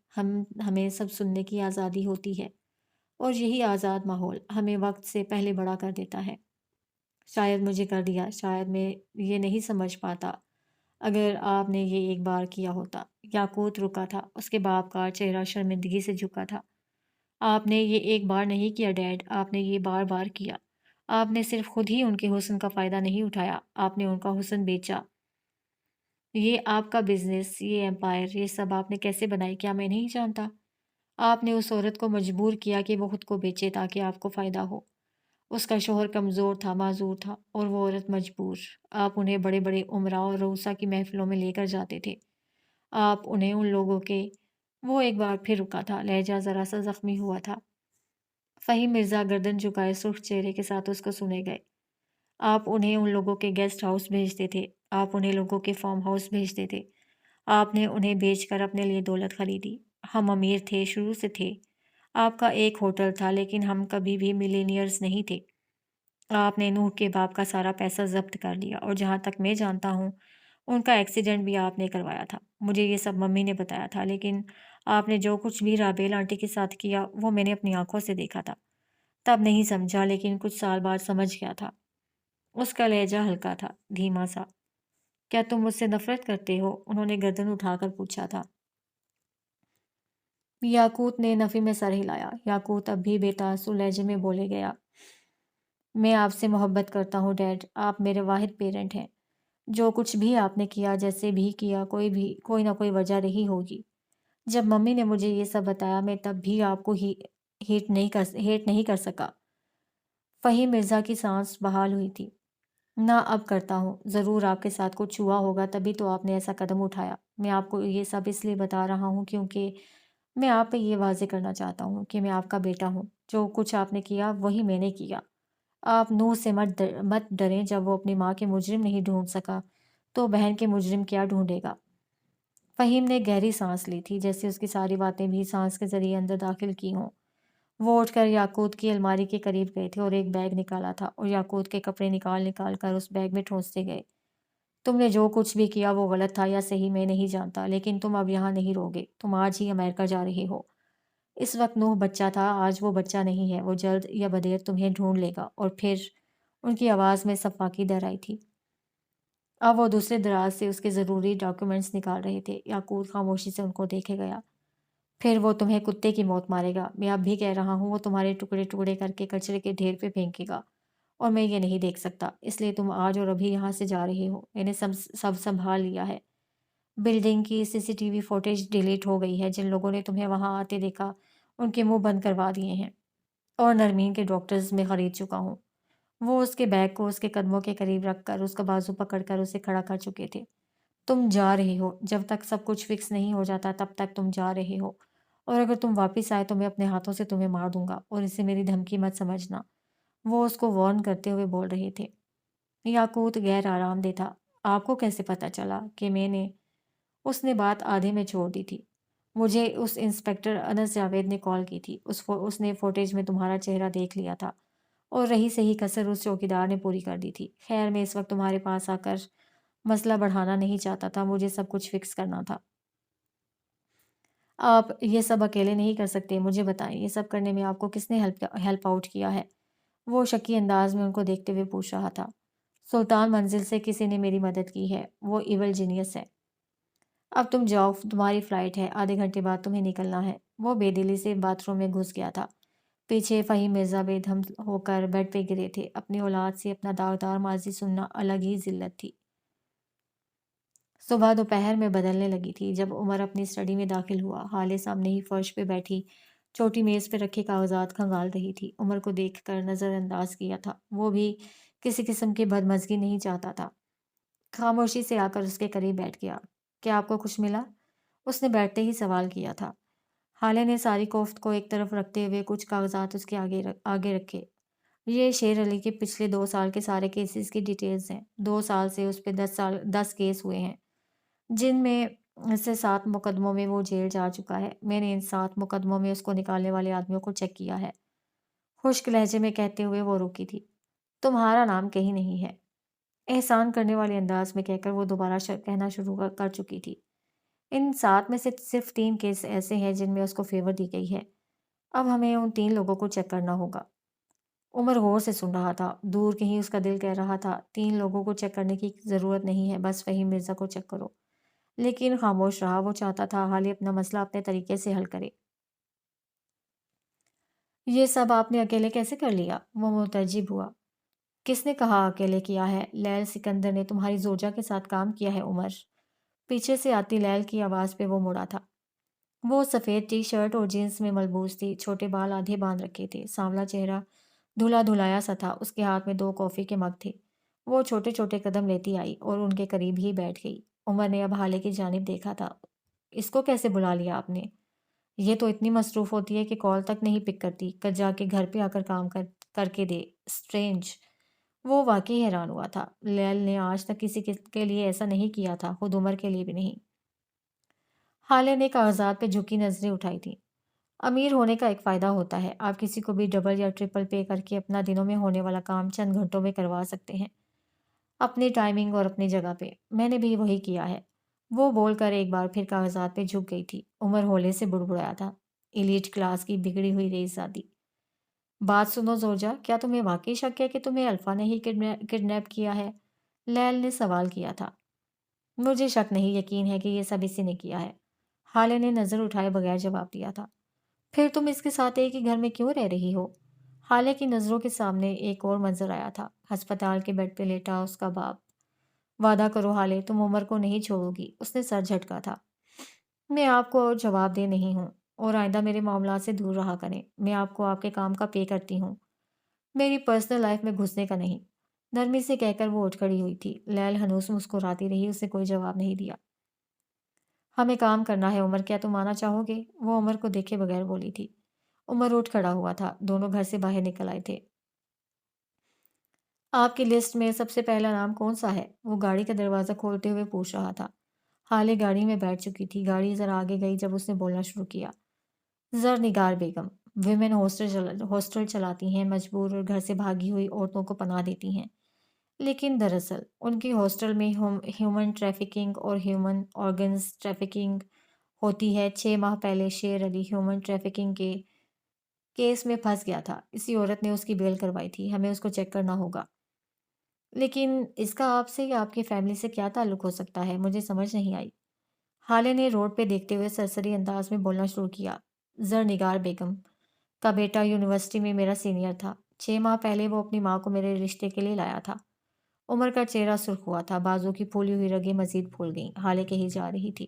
ہمیں سب سننے کی آزادی ہوتی ہے، اور یہی آزاد ماحول ہمیں وقت سے پہلے بڑا کر دیتا ہے۔ شاید مجھے کر دیا، شاید میں یہ نہیں سمجھ پاتا اگر آپ نے یہ ایک بار کیا ہوتا۔ یاقوت رکا تھا، اس کے باپ کا چہرہ شرمندگی سے جھکا تھا۔ آپ نے یہ ایک بار نہیں کیا ڈیڈ، آپ نے یہ بار بار کیا۔ آپ نے صرف خود ہی ان کے حسن کا فائدہ نہیں اٹھایا، آپ نے ان کا حسن بیچا۔ یہ آپ کا بزنس، یہ ایمپائر، یہ سب آپ نے کیسے بنائی کیا میں نہیں جانتا؟ آپ نے اس عورت کو مجبور کیا کہ وہ خود کو بیچے تاکہ آپ کو فائدہ ہو۔ اس کا شوہر کمزور تھا، معذور تھا، اور وہ عورت مجبور۔ آپ انہیں بڑے بڑے امراء اور رؤسا کی محفلوں میں لے کر جاتے تھے۔ آپ انہیں ان لوگوں کے… وہ ایک بار پھر رکا تھا، لہجہ ذرا سا زخمی ہوا تھا۔ فہیم مرزا گردن جھکائے سرخ چہرے کے ساتھ اس کو سنے گئے۔ آپ انہیں ان لوگوں کے گیسٹ ہاؤس بھیجتے تھے، آپ انہیں لوگوں کے فارم ہاؤس بھیجتے تھے، آپ نے انہیں بیچ کر اپنے لیے دولت خریدی۔ ہم امیر تھے، شروع سے تھے۔ آپ کا ایک ہوٹل تھا لیکن ہم کبھی بھی ملینئرز نہیں تھے۔ آپ نے نوح کے باپ کا سارا پیسہ ضبط کر لیا، اور جہاں تک میں جانتا ہوں ان کا ایکسیڈنٹ بھی آپ نے کروایا تھا۔ مجھے یہ سب ممی نے بتایا تھا، لیکن آپ نے جو کچھ بھی رابیل آنٹی کے ساتھ کیا وہ میں نے اپنی آنکھوں سے دیکھا تھا۔ تب نہیں سمجھا لیکن کچھ سال بعد سمجھ گیا تھا۔ اس کا لہجہ ہلکا تھا، دھیما سا۔ کیا تم مجھ سے نفرت کرتے ہو؟ انہوں نے گردن اٹھا کر پوچھا تھا۔ یاقوت نے نفی میں سر ہلایا۔ یاقوت اب بھی بے تعصب لہجے میں بولے گیا، میں آپ سے محبت کرتا ہوں ڈیڈ، آپ میرے واحد پیرنٹ ہیں۔ جو کچھ بھی آپ نے کیا، جیسے بھی کیا، کوئی نہ کوئی وجہ رہی ہوگی۔ جب ممی نے مجھے یہ سب بتایا میں تب بھی آپ کو ہیٹ نہیں کر سکا۔ فہیم مرزا کی سانس بحال ہوئی تھی۔ نہ اب کرتا ہوں، ضرور آپ کے ساتھ کچھ ہوا ہوگا تبھی تو آپ نے ایسا قدم اٹھایا۔ میں آپ کو یہ سب اس لیے بتا رہا ہوں کیونکہ میں آپ پہ یہ واضح کرنا چاہتا ہوں کہ میں آپ کا بیٹا ہوں۔ جو کچھ آپ نے کیا وہی میں نے کیا۔ آپ نوح سے مت ڈریں، جب وہ اپنی ماں کے مجرم نہیں ڈھونڈ سکا تو بہن کے مجرم کیا ڈھونڈے گا؟ فہیم نے گہری سانس لی تھی، جیسے اس کی ساری باتیں بھی سانس کے ذریعے اندر داخل کی ہوں۔ وہ اٹھ کر یاقوت کی الماری کے قریب گئے تھے اور ایک بیگ نکالا تھا، اور یاقوت کے کپڑے نکال کر اس بیگ میں ٹھونستے گئے۔ تم نے جو کچھ بھی کیا وہ غلط تھا یا صحیح میں نہیں جانتا، لیکن تم اب یہاں نہیں رہوگے، تم آج ہی امریکہ جا رہے ہو۔ اس وقت نوح بچہ تھا، آج وہ بچہ نہیں ہے، وہ جلد یا بدیر تمہیں ڈھونڈ لے گا۔ اور پھر… ان کی آواز میں صفا کی دہرائی تھی۔ اب وہ دوسرے دراز سے اس کے ضروری ڈاکیومنٹس نکال رہے تھے۔ یاقوت خاموشی سے ان کو دیکھے گیا۔ پھر وہ تمہیں کتے کی موت مارے گا، میں اب بھی کہہ رہا ہوں، وہ تمہارے ٹکڑے ٹکڑے کر کے کچرے کے ڈھیر پہ پھینکے گا، اور میں یہ نہیں دیکھ سکتا، اس لیے تم آج اور ابھی یہاں سے جا رہے ہو۔ میں نے سب سنبھال لیا ہے۔ بلڈنگ کی CCTV فوٹیج ڈیلیٹ ہو گئی ہے، جن لوگوں نے تمہیں وہاں آتے دیکھا ان کے منہ بند کروا دیے ہیں، اور نرمین کے ڈاکٹرز میں خرید چکا ہوں۔ وہ اس کے بیگ کو اس کے قدموں کے قریب رکھ کر اس کا بازو پکڑ کر اسے کھڑا کر چکے تھے۔ تم جا رہے ہو، جب تک سب کچھ فکس نہیں ہو جاتا تب تک تم جا رہے ہو، اور اگر تم واپس آئے تو میں اپنے ہاتھوں سے تمہیں مار دوں گا، اور اسے میری دھمکی مت سمجھنا۔ وہ اس کو وارن کرتے ہوئے بول رہے تھے۔ یاقوت غیر آرام دہ تھا۔ آپ کو کیسے پتہ چلا کہ میں نے؟ اس نے بات آدھے میں چھوڑ دی تھی۔ مجھے اس انسپکٹر انس جاوید نے کال کی تھی۔ اس نے فوٹیج میں تمہارا چہرہ دیکھ لیا تھا اور رہی صحیح کسر اس چوکیدار نے پوری کر دی تھی۔ خیر، میں اس وقت تمہارے پاس آ کر مسئلہ بڑھانا نہیں چاہتا تھا، مجھے سب کچھ فکس کرنا تھا۔ آپ یہ سب اکیلے نہیں کر سکتے، مجھے بتائیں یہ سب کرنے میں آپ کو کس نے ہیلپ آؤٹ کیا ہے؟ وہ شکی انداز میں ان کو دیکھتے ہوئے پوچھ رہا تھا۔ سلطان منزل سے کسی نے میری مدد کی ہے، وہ ایول جینیس ہے۔ اب تم جاؤ، تمہاری فلائٹ ہے، آدھے گھنٹے بعد تمہیں نکلنا ہے۔ وہ بے دلی سے باتھ روم میں گھس گیا تھا۔ پیچھے فہیم مرزا بے دھم ہو کر بیڈ پہ گرے تھے۔ اپنی اولاد سے اپنا داغدار ماضی سننا الگ ہی ذلت تھی۔ صبح دوپہر میں بدلنے لگی تھی جب عمر اپنی اسٹڈی میں داخل ہوا۔ حالے سامنے ہی فرش پہ بیٹھی چھوٹی میز پہ رکھے کاغذات کھنگال رہی تھی۔ عمر کو دیکھ کر نظر انداز کیا تھا۔ وہ بھی کسی قسم کی بدمزگی نہیں چاہتا تھا۔ خاموشی سے آ کر اس کے قریب بیٹھ گیا۔ کیا آپ کو کچھ ملا؟ اس نے بیٹھتے ہی سوال کیا تھا۔ حالے نے ساری کوفت کو ایک طرف رکھتے ہوئے کچھ کاغذات اس کے آگے رکھے۔ یہ شیر علی کے پچھلے 2 سال کے سارے کیسز کی ڈیٹیلز ہیں۔ 2 سال سے اس پہ 10 کیس ہوئے ہیں، جن میں سے 7 مقدموں میں وہ جیل جا چکا ہے۔ میں نے ان 7 مقدموں میں اس کو نکالنے والے آدمیوں کو چیک کیا ہے۔ خشک لہجے میں کہتے ہوئے وہ رکی تھی۔ تمہارا نام کہیں نہیں ہے، احسان کرنے والے انداز میں کہہ کر وہ دوبارہ کہنا شروع کر چکی تھی۔ ان 7 میں سے صرف 3 کیس ایسے ہیں جن میں اس کو فیور دی گئی ہے۔ اب ہمیں ان 3 لوگوں کو چیک کرنا ہوگا۔ عمر غور سے سن رہا تھا۔ دور کہیں اس کا دل کہہ رہا تھا 3 لوگوں کو چیک کرنے کی ضرورت نہیں ہے، بس فہیم مرزا کو چیک کرو۔ لیکن خاموش رہا۔ وہ چاہتا تھا حالے اپنا مسئلہ اپنے طریقے سے حل کرے۔ یہ سب آپ نے اکیلے کیسے کر لیا؟ وہ متعجب ہوا۔ کس نے کہا اکیلے کیا ہے؟ لیل سکندر نے تمہاری زوجہ کے ساتھ کام کیا ہے عمر۔ پیچھے سے آتی لیل کی آواز پہ وہ مڑا تھا۔ وہ سفید ٹی شرٹ اور جینس میں ملبوس تھی، چھوٹے بال آدھے باندھ رکھے تھے، سانولا چہرہ دھلا دھلایا سا تھا۔ اس کے ہاتھ میں 2 کافی کے مگ تھے۔ وہ چھوٹے چھوٹے قدم لیتی آئی اور ان کے قریب ہی بیٹھ گئی۔ عمر نے اب حالے کی جانب دیکھا تھا۔ اس کو کیسے بلا لیا آپ نے؟ یہ تو اتنی مصروف ہوتی ہے کہ کال تک نہیں پک کرتی، جا کے گھر پہ آ کر کام کر کے دے۔ اسٹرینج۔ وہ واقعی حیران ہوا تھا۔ لیل نے آج تک کسی کے لیے ایسا نہیں کیا تھا، خود عمر کے لیے بھی نہیں۔ حالے نے کاغذات پہ جھکی نظریں اٹھائی تھیں۔ امیر ہونے کا ایک فائدہ ہوتا ہے، آپ کسی کو بھی ڈبل یا ٹرپل پے کر کے اپنا دنوں میں ہونے والا کام چند گھنٹوں میں کروا سکتے ہیں، اپنی ٹائمنگ اور اپنی جگہ پہ۔ میں نے بھی وہی کیا ہے۔ وہ بول کر ایک بار پھر کاغذات پہ جھک گئی تھی۔ عمر ہولے سے بڑبڑایا تھا۔ ایلیٹ کلاس کی بگڑی ہوئی ریس زادی۔ بات سنو زوجہ، کیا تمہیں واقعی شک ہے کہ تمہیں الفا نے ہی کڈنیپ کیا ہے؟ لیل نے سوال کیا تھا۔ مجھے شک نہیں، یقین ہے کہ یہ سب اسی نے کیا ہے۔ حالے نے نظر اٹھائے بغیر جواب دیا تھا۔ پھر تم اس کے ساتھ ایک ہی گھر میں کیوں رہ رہی ہو؟ حالے کی نظروں کے سامنے ایک اور منظر آیا تھا۔ ہسپتال کے بیڈ پہ لیٹا اس کا باپ۔ وعدہ کرو حالے، تم عمر کو نہیں چھوڑو گی۔ اس نے سر جھٹکا تھا۔ میں آپ کو اور جواب دہ نہیں ہوں، اور آئندہ میرے معاملات سے دور رہا کریں۔ میں آپ کو آپ کے کام کا پے کرتی ہوں، میری پرسنل لائف میں گھسنے کا نہیں۔ نرمی سے کہہ کر وہ اٹھ کھڑی ہوئی تھی۔ لیل ہنوس مسکراتی رہی، اسے کوئی جواب نہیں دیا۔ ہمیں کام کرنا ہے عمر، کیا تم آنا چاہو گے؟ وہ عمر کو دیکھے بغیر بولی تھی۔ عمر اٹھ کھڑا ہوا تھا۔ دونوں گھر سے باہر نکل آئے تھے۔ آپ کی لسٹ میں سب سے پہلا نام کون سا ہے؟ وہ گاڑی کا دروازہ کھولتے ہوئے پوچھ رہا تھا۔ حالے گاڑی میں بیٹھ چکی تھی۔ گاڑی ذرا آگے گئی جب اس نے بولنا شروع کیا۔ زرنگار بیگم ویمن ہاسٹل چلاتی ہیں، مجبور اور گھر سے بھاگی ہوئی عورتوں کو پناہ دیتی ہیں۔ لیکن دراصل ان کی ہاسٹل میں ہیومن ٹریفکنگ اور ہیومن آرگنز ٹریفکنگ ہوتی ہے۔ 6 ماہ پہلے شیر علی ہیومن ٹریفکنگ کے کیس میں پھنس گیا تھا۔ اسی عورت نے اس کی بیل کروائی تھی۔ ہمیں اس کو چیک کرنا ہوگا۔ لیکن اس کا آپ سے یا آپ کی فیملی سے کیا تعلق ہو سکتا ہے؟ مجھے سمجھ نہیں آئی۔ حالے نے روڈ پہ دیکھتے ہوئے سرسری انداز میں بولنا شروع کیا۔ زرنگار بیگم کا بیٹا یونیورسٹی میں میرا سینئر تھا۔ 6 ماہ پہلے وہ اپنی ماں کو میرے رشتے کے لیے لایا تھا۔ عمر کا چہرہ سرخ ہوا تھا، بازو کی پھولی ہوئی رگیں مزید پھول گئیں۔ حالے کہی جا رہی تھی۔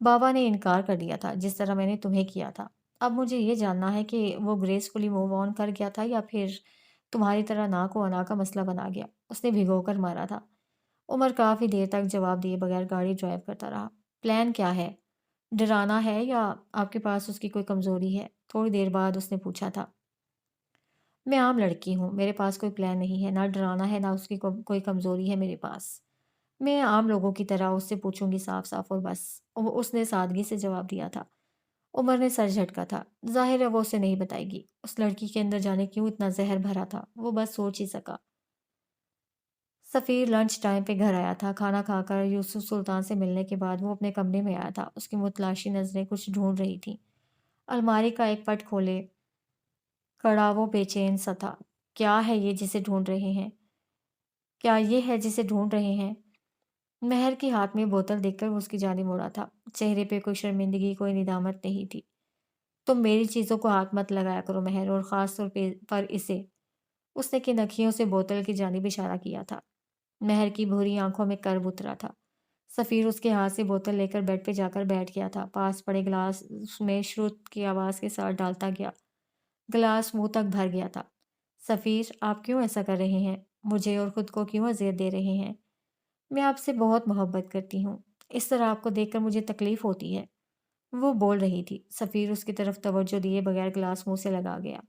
بابا نے انکار کر دیا تھا، جس طرح میں نے تمہیں کیا تھا۔ اب مجھے یہ جاننا ہے کہ وہ گریسفلی موو آن کر گیا تھا یا پھر تمہاری طرح ناک و انا کا مسئلہ بنا گیا۔ اس نے بھگو کر مارا تھا۔ عمر کافی دیر تک جواب دیے بغیر گاڑی ڈرائیو کرتا رہا۔ پلان کیا ہے؟ ڈرانا ہے یا آپ کے پاس اس کی کوئی کمزوری ہے؟ تھوڑی دیر بعد اس نے پوچھا تھا۔ میں عام لڑکی ہوں، میرے پاس کوئی پلان نہیں ہے، نہ ڈرانا ہے، نہ اس کی کوئی کمزوری ہے میرے پاس۔ میں عام لوگوں کی طرح اس سے پوچھوں گی صاف صاف اور بس۔ اس نے سادگی سے جواب دیا تھا۔ عمر نے سر جھٹکا تھا۔ ظاہر ہے وہ اسے نہیں بتائے گی۔ اس لڑکی کے اندر جانے کیوں اتنا زہر بھرا تھا، وہ بس سوچ ہی سکا۔ سفیر لنچ ٹائم پہ گھر آیا تھا۔ کھانا کھا کر یوسف سلطان سے ملنے کے بعد وہ اپنے کمرے میں آیا تھا۔ اس کی متلاشی نظریں کچھ ڈھونڈ رہی تھیں۔ الماری کا ایک پٹ کھولے کڑا وہ بے چین سا تھا۔ کیا ہے یہ جسے ڈھونڈ رہے ہیں؟ کیا یہ ہے جسے ڈھونڈ رہے ہیں؟ مہر کے ہاتھ میں بوتل دیکھ کر وہ اس کی جانب مڑا تھا۔ چہرے پہ کوئی شرمندگی، کوئی ندامت نہیں تھی۔ تم میری چیزوں کو ہاتھ مت لگایا کرو مہر، اور خاص طور پر اسے۔ اس نے کنکھیوں سے بوتل کی جانب اشارہ کیا تھا۔ مہر کی بھوری آنکھوں میں کرب اترا تھا۔ سفیر اس کے ہاتھ سے بوتل لے کر بیڈ پہ جا کر بیٹھ گیا تھا۔ پاس پڑے گلاس میں شروت کی آواز کے ساتھ ڈالتا گیا۔ گلاس منہ تک بھر گیا تھا۔ سفیر، آپ کیوں ایسا کر رہے ہیں؟ مجھے اور خود کو کیوں اذیت دے رہے ہیں؟ میں آپ سے بہت محبت کرتی ہوں۔ اس طرح آپ کو دیکھ کر مجھے تکلیف ہوتی ہے۔ وہ بول رہی تھی۔ سفیر اس کی طرف توجہ دیے بغیر گلاس منہ سے لگا گیا۔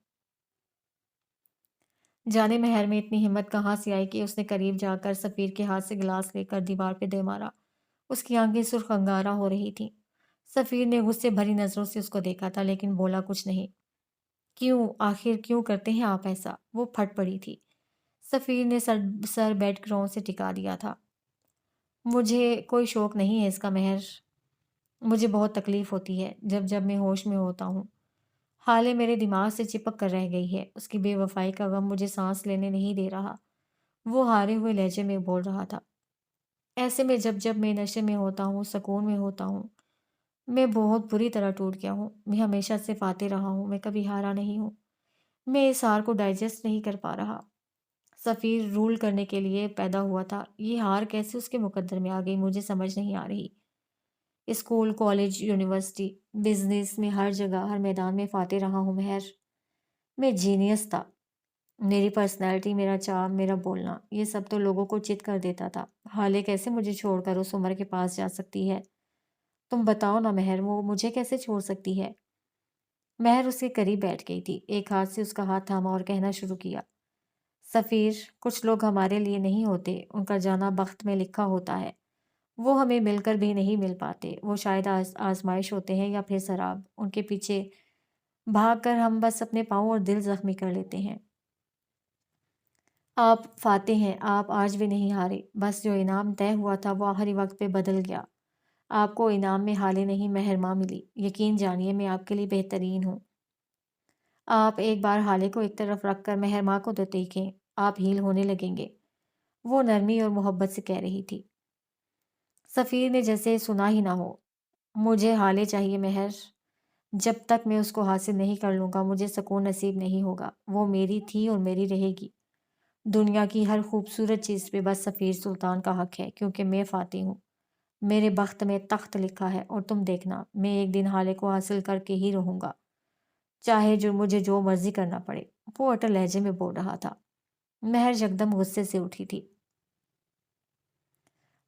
جانے مہر میں اتنی ہمت کہاں سے آئی کہ اس نے قریب جا کر سفیر کے ہاتھ سے گلاس لے کر دیوار پہ دے مارا۔ اس کی آنکھیں سرخ انگارہ ہو رہی تھیں۔ سفیر نے غصے بھری نظروں سے اس کو دیکھا تھا لیکن بولا کچھ نہیں۔ کیوں؟ آخر کیوں کرتے ہیں آپ ایسا؟ وہ پھٹ پڑی تھی۔ سفیر نے سر بیڈ گراؤں سے ٹکا دیا تھا۔ مجھے کوئی شوق نہیں ہے اس کا مہر۔ مجھے بہت تکلیف ہوتی ہے جب میں ہوش میں ہوتا ہوں۔ حالے میرے دماغ سے چپک کر رہ گئی ہے۔ اس کی بے وفائی کا غم مجھے سانس لینے نہیں دے رہا۔ وہ ہارے ہوئے لہجے میں بول رہا تھا۔ ایسے میں جب میں نشے میں ہوتا ہوں، سکون میں ہوتا ہوں، میں بہت بری طرح ٹوٹ گیا ہوں۔ میں ہمیشہ سے فاتح رہا ہوں، میں کبھی ہارا نہیں ہوں۔ میں اس ہار کو ڈائجسٹ نہیں کر پا رہا۔ سفیر رول کرنے کے لیے پیدا ہوا تھا۔ یہ ہار کیسے اس کے مقدر میں آ گئی مجھے سمجھ نہیں آ رہی۔ اسکول، کالج، یونیورسٹی، بزنس میں ہر جگہ، ہر میدان میں فاتح رہا ہوں مہر۔ میں جینیس تھا۔ میری پرسنالٹی، میرا چارم، میرا بولنا، یہ سب تو لوگوں کو چت کر دیتا تھا۔ حالے کیسے مجھے چھوڑ کر اس عمر کے پاس جا سکتی ہے؟ تم بتاؤ نا مہر، وہ مجھے کیسے چھوڑ سکتی ہے؟ مہر اس کے قریب بیٹھ گئی تھی۔ ایک ہاتھ سے اس کا ہاتھ تھاما اور کہنا شروع کیا۔ سفیر، کچھ لوگ ہمارے لیے نہیں ہوتے، ان کا جانا بخت میں لکھا ہوتا ہے۔ وہ ہمیں مل کر بھی نہیں مل پاتے۔ وہ شاید آزمائش ہوتے ہیں یا پھر سراب۔ ان کے پیچھے بھاگ کر ہم بس اپنے پاؤں اور دل زخمی کر لیتے ہیں۔ آپ فاتح ہیں، آپ آج بھی نہیں ہارے۔ بس جو انعام طے ہوا تھا وہ آخری وقت پہ بدل گیا۔ آپ کو انعام میں حالے نہیں مہر ماں ملی۔ یقین جانیے میں آپ کے لیے بہترین ہوں۔ آپ ایک بار حالے کو ایک طرف رکھ کر مہر ماں کو تو دیکھیں، آپ ہیل ہونے لگیں گے۔ وہ نرمی اور محبت سے کہہ رہی تھی۔ سفیر نے جیسے سنا ہی نہ ہو۔ مجھے حالے چاہیے مہر۔ جب تک میں اس کو حاصل نہیں کر لوں گا مجھے سکون نصیب نہیں ہوگا۔ وہ میری تھی اور میری رہے گی۔ دنیا کی ہر خوبصورت چیز پہ بس سفیر سلطان کا حق ہے، کیونکہ میں فاتح ہوں۔ میرے بخت میں تخت لکھا ہے، اور تم دیکھنا میں ایک دن حالے کو حاصل کر کے ہی رہوں گا، چاہے مجھے جو مرضی کرنا پڑے۔ وہ اٹل لہجے میں بول رہا تھا۔ مہر یکدم غصے سے اٹھی تھی۔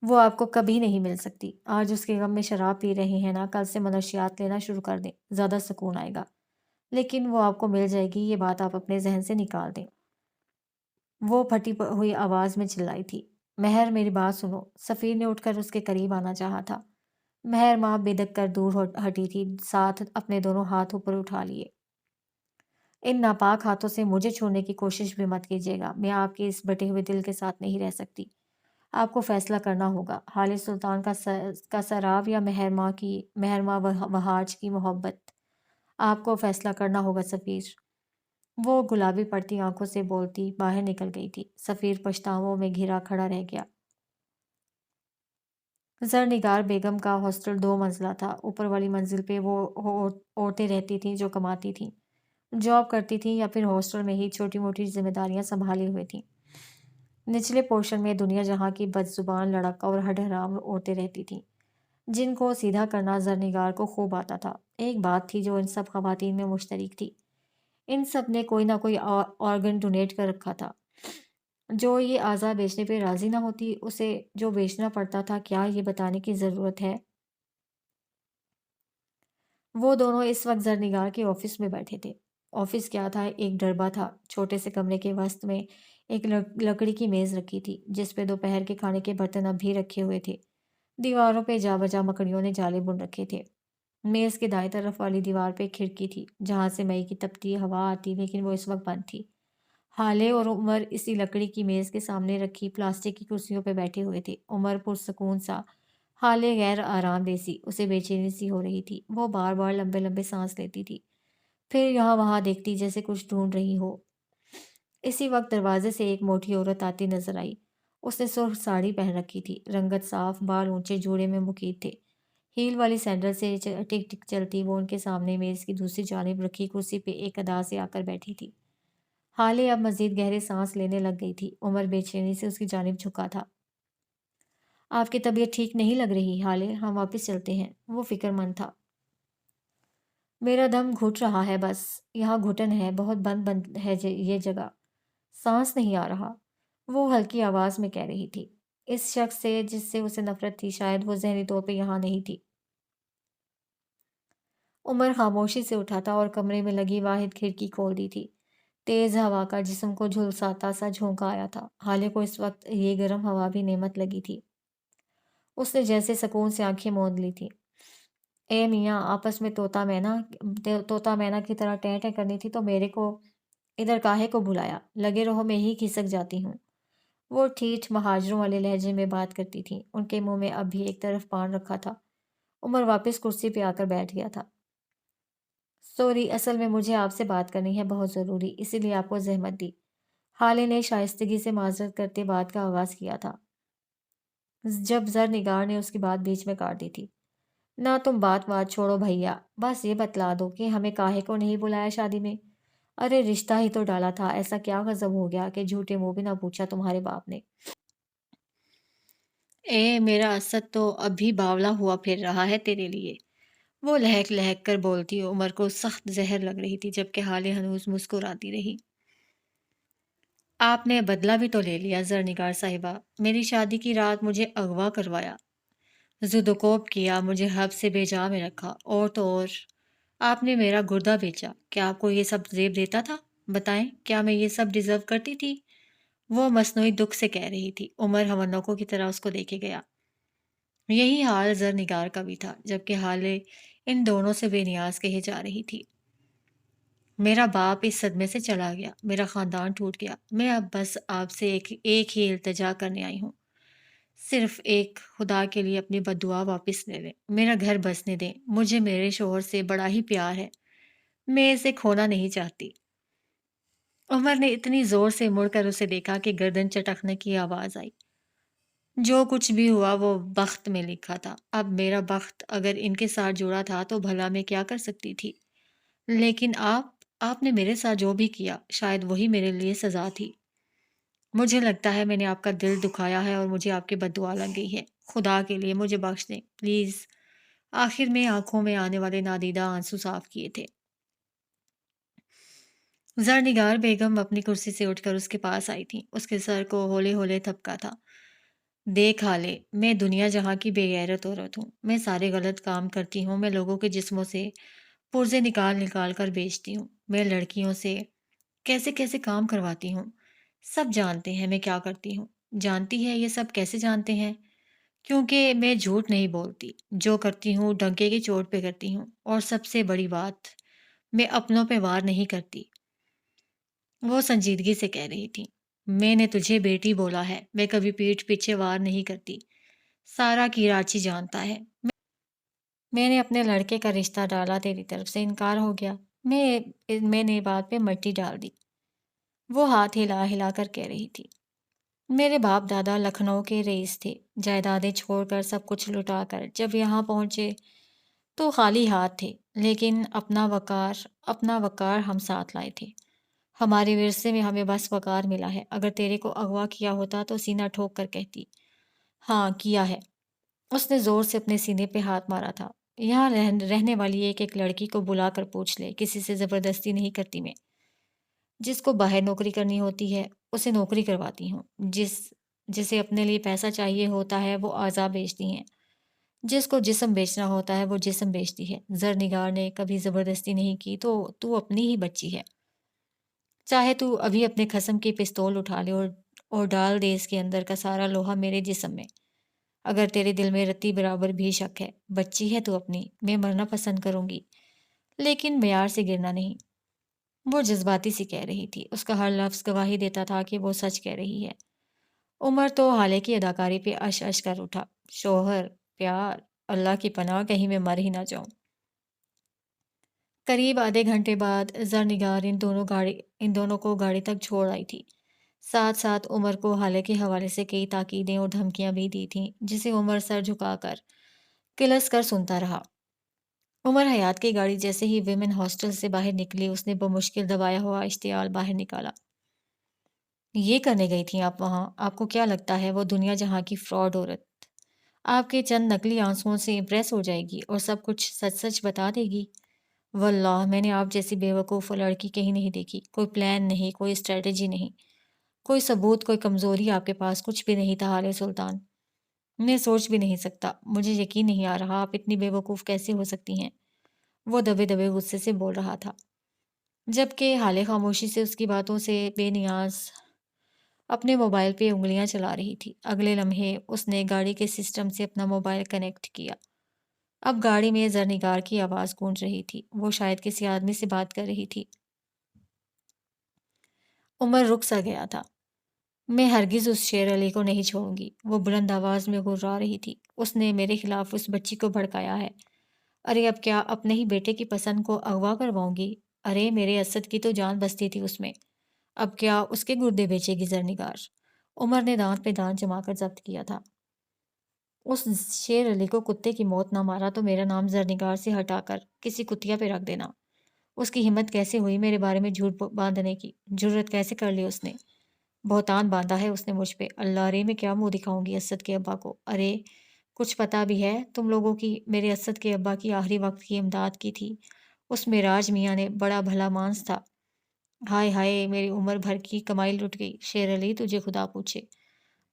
وہ آپ کو کبھی نہیں مل سکتی۔ آج اس کے غم میں شراب پی رہے ہیں نا، کل سے منشیات لینا شروع کر دیں، زیادہ سکون آئے گا۔ لیکن وہ آپ کو مل جائے گی، یہ بات آپ اپنے ذہن سے نکال دیں۔ وہ پھٹی ہوئی آواز میں چلائی تھی۔ مہر میری بات سنو۔ سفیر نے اٹھ کر اس کے قریب آنا چاہا تھا۔ مہر ماں بدک کر دور ہٹی تھی، ساتھ اپنے دونوں ہاتھ اوپر اٹھا لیے۔ ان ناپاک ہاتھوں سے مجھے چھوڑنے کی کوشش بھی مت کیجیے گا۔ میں آپ کے اس بٹے ہوئے دل کے ساتھ نہیں رہ سکتی۔ آپ کو فیصلہ کرنا ہوگا، حالے سلطان کا سراب یا مہر ماں وہاج کی محبت۔ آپ کو فیصلہ کرنا ہوگا سفیر۔ وہ گلابی پڑتی آنکھوں سے بولتی باہر نکل گئی تھی۔ سفیر پچھتاووں میں گھرا کھڑا رہ گیا۔ زرنگار بیگم کا ہاسٹل 2 منزلہ تھا۔ اوپر والی منزل پہ وہ عورتیں رہتی تھیں جو کماتی تھیں، جاب کرتی تھیں یا پھر ہاسٹل میں ہی چھوٹی موٹی ذمہ داریاں سنبھالی ہوئی تھیں۔ نچلے پورشن میں دنیا جہاں کی بد زبان، لڑک اور ہڈ حرام عورتیں رہتی تھیں، جن کو سیدھا کرنا زرنگار کو خوب آتا تھا۔ ایک بات تھی جو ان سب خواتین میں مشترک تھی، ان سب نے کوئی نہ کوئی آرگن ڈونیٹ کر رکھا تھا۔ جو یہ اعضا بیچنے پہ راضی نہ ہوتی، اسے جو بیچنا پڑتا تھا، کیا یہ بتانے کی ضرورت ہے؟ وہ دونوں اس وقت زرنگار کے آفس میں بیٹھے تھے۔ آفس کیا تھا، ایک ڈربہ تھا۔ چھوٹے سے کمرے کے وسط میں ایک لکڑی کی میز رکھی تھی جس پہ دوپہر کے کھانے کے برتن اب بھی رکھے ہوئے تھے۔ دیواروں پہ جا بجا مکڑیوں نے جالے بن رکھے تھے۔ میز کے دائیں طرف والی دیوار پہ ایک کھڑکی تھی جہاں سے مئی کی تپتی ہوا آتی، لیکن وہ اس وقت بند تھی۔ ہالے اور عمر اسی لکڑی کی میز کے سامنے رکھی پلاسٹک کی کرسیوں پہ بیٹھے ہوئے تھے۔ عمر پرسکون سا، حالے غیر آرام دہ سی، اسے بے چینی سی ہو رہی تھی۔ وہ بار بار لمبے لمبے سانس لیتی تھی، پھر یہاں وہاں دیکھتی جیسے کچھ ڈھونڈ رہی ہو۔ اسی وقت دروازے سے ایک موٹی عورت آتی نظر آئی۔ اس نے سرخ ساڑی پہن رکھی تھی، رنگت صاف، بال اونچے جوڑے میں مقید تھے۔ ہیل والی سینڈل سے ٹک ٹک چلتی وہ ان کے سامنے میز کی دوسری جانب رکھی کرسی پہ ایک ادا سے آ کر بیٹھی تھی۔ حالے اب مزید گہرے سانس لینے لگ گئی تھی۔ عمر بے چینی سے اس کی جانب جھکا تھا۔ آپ کی طبیعت ٹھیک نہیں لگ رہی حالے، ہم واپس چلتے ہیں۔ وہ فکر مند تھا۔ میرا دم گھٹ رہا ہے بس، یہاں گھٹن ہے، بہت بند بند ہے یہ جگہ، سانس نہیں آ رہا، وہ ہلکی آواز میں کہہ رہی تھی۔ اس شخص سے جس سے اسے نفرت تھی، شاید وہ ذہنی طور پہ یہاں نہیں تھی۔ عمر خاموشی سے اٹھا تھا اور کمرے میں لگی واحد کھڑکی کھول دی تھی۔ تیز ہوا کا جسم کو جھلساتا سا جھونکا آیا تھا۔ حالے کو اس وقت یہ گرم ہوا بھی نعمت لگی تھی۔ اس نے جیسے سکون سے آنکھیں موند لی تھی۔ اے میاں، آپس میں طوطا مینا کی طرح ٹیں ٹیں کرنی تھی تو میرے کو ادھر کاہے کو بلایا؟ لگے رہو میں ہی کھسک جاتی ہوں۔ وہ ٹھیٹھ مہاجروں والے لہجے میں بات کرتی تھی۔ ان کے منہ میں اب بھی ایک طرف پان رکھا تھا۔ عمر واپس کرسی پہ آ کر بیٹھ گیا تھا۔ سوری، اصل میں مجھے آپ سے بات کرنی ہے، بہت ضروری، اسی لیے آپ کو زحمت دی۔ حالے نے شائستگی سے معذرت کرتے بات کا آغاز کیا تھا جب زرنگار نے اس کی بات بیچ میں کاٹ دی تھی۔ نہ تم بات چھوڑو بھیا، بس یہ بتلا دو کہ ہمیں کاہے کو نہیں بلایا شادی میں؟ ارے رشتہ ہی تو ڈالا تھا، ایسا کیا غضب ہو گیا کہ جھوٹے منہ بھی نہ پوچھا تمہارے باپ نے؟ اے میرا اسد تو اب بھی باولا ہوا پھر رہا ہے تیرے لیے، وہ لہک لہک کر بولتی۔ عمر کو سخت زہر لگ رہی تھی جبکہ حالے ہنوز مسکراتی رہی۔ آپ نے بدلہ بھی تو لے لیا زرنگار صاحبہ، میری شادی کی رات مجھے اغوا کروایا، زدوکوب کیا، مجھے حبس سے بے جا میں رکھا، اور تو اور آپ نے میرا گردہ بیچا۔ کیا آپ کو یہ سب زیب دیتا تھا؟ بتائیں، کیا میں یہ سب ڈیزرو کرتی تھی؟ وہ مصنوعی دکھ سے کہہ رہی تھی۔ عمر ہونوکوں کی طرح اس کو دیکھے گیا۔ یہی حال زرنگار کا بھی تھا، جبکہ حالے ان دونوں سے بے نیاز کہے جا رہی تھی۔ میرا باپ اس صدمے سے چلا گیا، میرا خاندان ٹوٹ گیا، میں اب بس آپ سے ایک ہی التجا کرنے آئی ہوں، صرف ایک، خدا کے لیے اپنی بددعا واپس لے لیں، میرا گھر بسنے دیں، مجھے میرے شوہر سے بڑا ہی پیار ہے، میں اسے کھونا نہیں چاہتی۔ عمر نے اتنی زور سے مڑ کر اسے دیکھا کہ گردن چٹکنے کی آواز آئی۔ جو کچھ بھی ہوا وہ بخت میں لکھا تھا۔ اب میرا بخت اگر ان کے ساتھ جڑا تھا تو بھلا میں کیا کر سکتی تھی؟ لیکن آپ نے میرے ساتھ جو بھی کیا، شاید وہی میرے لیے سزا تھی۔ مجھے لگتا ہے میں نے آپ کا دل دکھایا ہے اور مجھے آپ کی بددعا لگ گئی ہے، خدا کے لیے مجھے بخش دیں پلیز۔ آخر میں آنکھوں میں آنے والے نادیدہ آنسو صاف کیے تھے۔ زرنگار بیگم اپنی کرسی سے اٹھ کر اس کے پاس آئی تھی، اس کے سر کو ہولے ہولے تھپکا تھا۔ دیکھ حالے، میں دنیا جہاں کی بے غیرت عورت ہوں، میں سارے غلط کام کرتی ہوں، میں لوگوں کے جسموں سے پرزے نکال نکال کر بیچتی ہوں، میں لڑکیوں سے کیسے کیسے کام کرواتی ہوں، سب جانتے ہیں میں کیا کرتی ہوں۔ جانتی ہے یہ سب کیسے جانتے ہیں؟ کیونکہ میں جھوٹ نہیں بولتی، جو کرتی ہوں ڈنکے کی چوٹ پہ کرتی ہوں، اور سب سے بڑی بات، میں اپنوں پہ وار نہیں کرتی۔ وہ سنجیدگی سے کہہ رہی تھی۔ میں نے تجھے بیٹی بولا ہے، میں کبھی پیٹھ پیچھے وار نہیں کرتی، سارا کراچی جانتا ہے۔ میں نے اپنے لڑکے کا رشتہ ڈالا، تیری طرف سے انکار ہو گیا، میں نے بات پہ مٹی ڈال دی۔ وہ ہاتھ ہلا ہلا کر کہہ رہی تھی۔ میرے باپ دادا لکھنؤ کے رئیس تھے، جائیدادیں چھوڑ کر سب کچھ لٹا کر جب یہاں پہنچے تو خالی ہاتھ تھے، لیکن اپنا وقار ہم ساتھ لائے تھے۔ ہمارے ورثے میں ہمیں بس وقار ملا ہے۔ اگر تیرے کو اغوا کیا ہوتا تو سینہ ٹھوک کر کہتی، ہاں کیا ہے۔ اس نے زور سے اپنے سینے پہ ہاتھ مارا تھا۔ یہاں رہنے والی ایک لڑکی کو بلا کر پوچھ لے، کسی سے زبردستی نہیں کرتی میں۔ جس کو باہر نوکری کرنی ہوتی ہے اسے نوکری کرواتی ہوں، جسے اپنے لیے پیسہ چاہیے ہوتا ہے وہ اعضا بیچتی ہیں۔ جس کو جسم بیچنا ہوتا ہے وہ جسم بیچتی ہے۔ زرنگار نے کبھی زبردستی نہیں کی تو اپنی ہی بچی ہے۔ چاہے تو ابھی اپنے قسم کی پستول اٹھا لے اور ڈال دے اس کے اندر کا سارا لوہا میرے جسم میں۔ اگر تیرے دل میں رتی برابر بھی شک ہے، بچی ہے تو اپنی، میں مرنا پسند کروں گی لیکن معیار سے گرنا نہیں۔ وہ جذباتی سی کہہ رہی تھی، اس کا ہر لفظ گواہی دیتا تھا کہ وہ سچ کہہ رہی ہے۔ عمر تو حالے کی اداکاری پہ اش اش کر اٹھا۔ شوہر، پیار، اللہ کی پناہ کہیں میں مر ہی نہ جاؤں۔ قریب آدھے گھنٹے بعد زرنگار ان دونوں کو گاڑی تک چھوڑ آئی تھی۔ ساتھ ساتھ عمر کو حالے کے حوالے سے کئی تاکیدیں اور دھمکیاں بھی دی تھیں، جسے عمر سر جھکا کر کلس کر سنتا رہا۔ عمر حیات کی گاڑی جیسے ہی ویمن ہاسٹل سے باہر نکلی، اس نے بمشکل دبایا ہوا اشتعال باہر نکالا۔ یہ کرنے گئی تھیں آپ وہاں؟ آپ کو کیا لگتا ہے وہ دنیا جہاں کی فراڈ عورت آپ کے چند نقلی آنسوؤں سے امپریس ہو جائے گی اور سب کچھ سچ سچ بتا دے گی؟ واللہ میں نے آپ جیسی بیوقوف لڑکی کہیں نہیں دیکھی۔ کوئی پلان نہیں، کوئی اسٹریٹجی نہیں، کوئی ثبوت، کوئی کمزوری آپ کے پاس کچھ بھی نہیں تھا حالے سلطان۔ میں سوچ بھی نہیں سکتا، مجھے یقین نہیں آ رہا آپ اتنی بیوقوف کیسے ہو سکتی ہیں؟ وہ دبے دبے غصے سے بول رہا تھا، جبکہ حالے خاموشی سے اس کی باتوں سے بے نیاز اپنے موبائل پہ انگلیاں چلا رہی تھی۔ اگلے لمحے اس نے گاڑی کے سسٹم سے اپنا موبائل کنیکٹ کیا۔ اب گاڑی میں زرنگار کی آواز گونج رہی تھی، وہ شاید کسی آدمی سے بات کر رہی تھی۔ عمر رک سا گیا تھا۔ میں ہرگز اس شیر علی کو نہیں چھوڑوں گی، وہ بلند آواز میں گررا رہی تھی۔ اس نے میرے خلاف اس بچی کو بھڑکایا ہے۔ ارے اب کیا اپنے ہی بیٹے کی پسند کو اغوا کرواؤں گی؟ ارے میرے اسد کی تو جان بستی تھی اس میں، اب کیا اس کے گردے بیچے گی زرنگار؟ عمر نے دانت پہ دانت جما کر ضبط کیا تھا۔ اس شیر علی کو کتے کی موت نہ مارا تو میرا نام زرنگار سے ہٹا کر کسی کتیا پہ رکھ دینا۔ اس کی ہمت کیسے ہوئی میرے بارے میں جھوٹ باندھنے کی؟ جرت کیسے کر لی اس نے؟ بہتان باندھا ہے اس نے مجھ پہ۔ اللہ رے میں کیا منہ دکھاؤں گی اسد کے ابا کو؟ ارے کچھ پتا بھی ہے تم لوگوں کی میرے اسد کے ابا کی آخری وقت کی امداد کی تھی؟ اس میں راج میاں نے بڑا بھلا مانس تھا۔ ہائے ہائے میری عمر بھر کی کمائی لٹ گئی۔ شیر علی تجھے خدا پوچھے،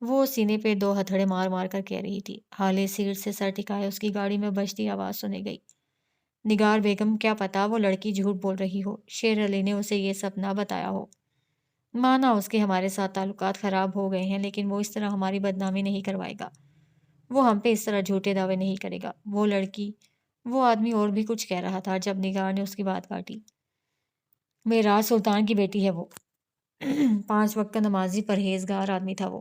وہ سینے پہ دو ہتھڑے مار مار کر کہہ رہی تھی۔ حالے سیٹ سے سر ٹکائے اس کی گاڑی میں بجتی آواز سنی گئی۔ نگار بیگم، کیا پتا وہ لڑکی جھوٹ بول رہی ہو، شیر علی نے اسے یہ سب نہ بتایا ہو۔ مانا اس کے ہمارے ساتھ تعلقات خراب ہو گئے ہیں، لیکن وہ اس طرح ہماری بدنامی نہیں کروائے گا، وہ ہم پہ اس طرح جھوٹے دعوے نہیں کرے گا۔ وہ لڑکی، وہ آدمی اور بھی کچھ کہہ رہا تھا جب نگار نے اس کی بات کاٹی۔ میراج سلطان کی بیٹی ہے وہ، 5 وقت کا نمازی پرہیزگار آدمی تھا وہ۔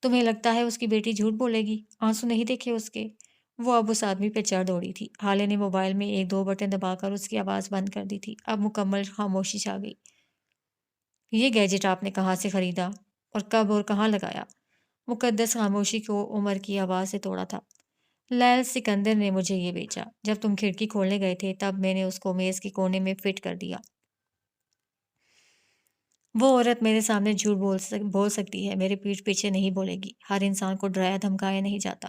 تمہیں لگتا ہے اس کی بیٹی جھوٹ بولے گی؟ آنسو نہیں دیکھے اس کے؟ وہ اب اس آدمی پہ چڑھ دوڑی تھی۔ حالے نے موبائل میں 1 2 بٹن دبا کر اس کی آواز بند کر دی تھی۔ اب مکمل خاموشی چھا گئی۔ یہ گیجٹ آپ نے کہاں سے خریدا اور کب اور کہاں لگایا؟ مقدس خاموشی کو عمر کی آواز سے توڑا تھا۔ لیل سکندر نے مجھے یہ بیچا، جب تم کھڑکی کھولنے گئے تھے تب میں نے اس کو میز کے کونے میں فٹ کر دیا۔ وہ عورت میرے سامنے جھوٹ بول سکتی ہے، میرے پیٹھ پیچھے نہیں بولے گی۔ ہر انسان کو ڈرایا دھمکایا نہیں جاتا،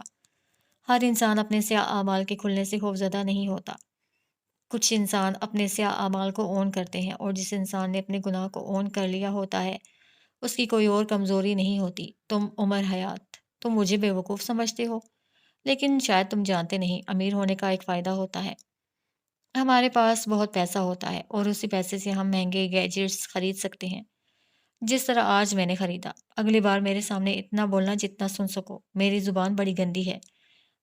ہر انسان اپنے سیاہ اعمال کے کھلنے سے خوفزدہ نہیں ہوتا۔ کچھ انسان اپنے سیاہ اعمال کو اون کرتے ہیں، اور جس انسان نے اپنے گناہ کو اون کر لیا ہوتا ہے اس کی کوئی اور کمزوری نہیں ہوتی۔ تم عمر حیات، تم مجھے بیوقوف سمجھتے ہو، لیکن شاید تم جانتے نہیں امیر ہونے کا ایک فائدہ ہوتا ہے۔ ہمارے پاس بہت پیسہ ہوتا ہے اور اسی پیسے سے ہم مہنگے گیجٹس خرید سکتے ہیں، جس طرح آج میں نے خریدا۔ اگلی بار میرے سامنے اتنا بولنا جتنا سن سکو، میری زبان بڑی گندی ہے۔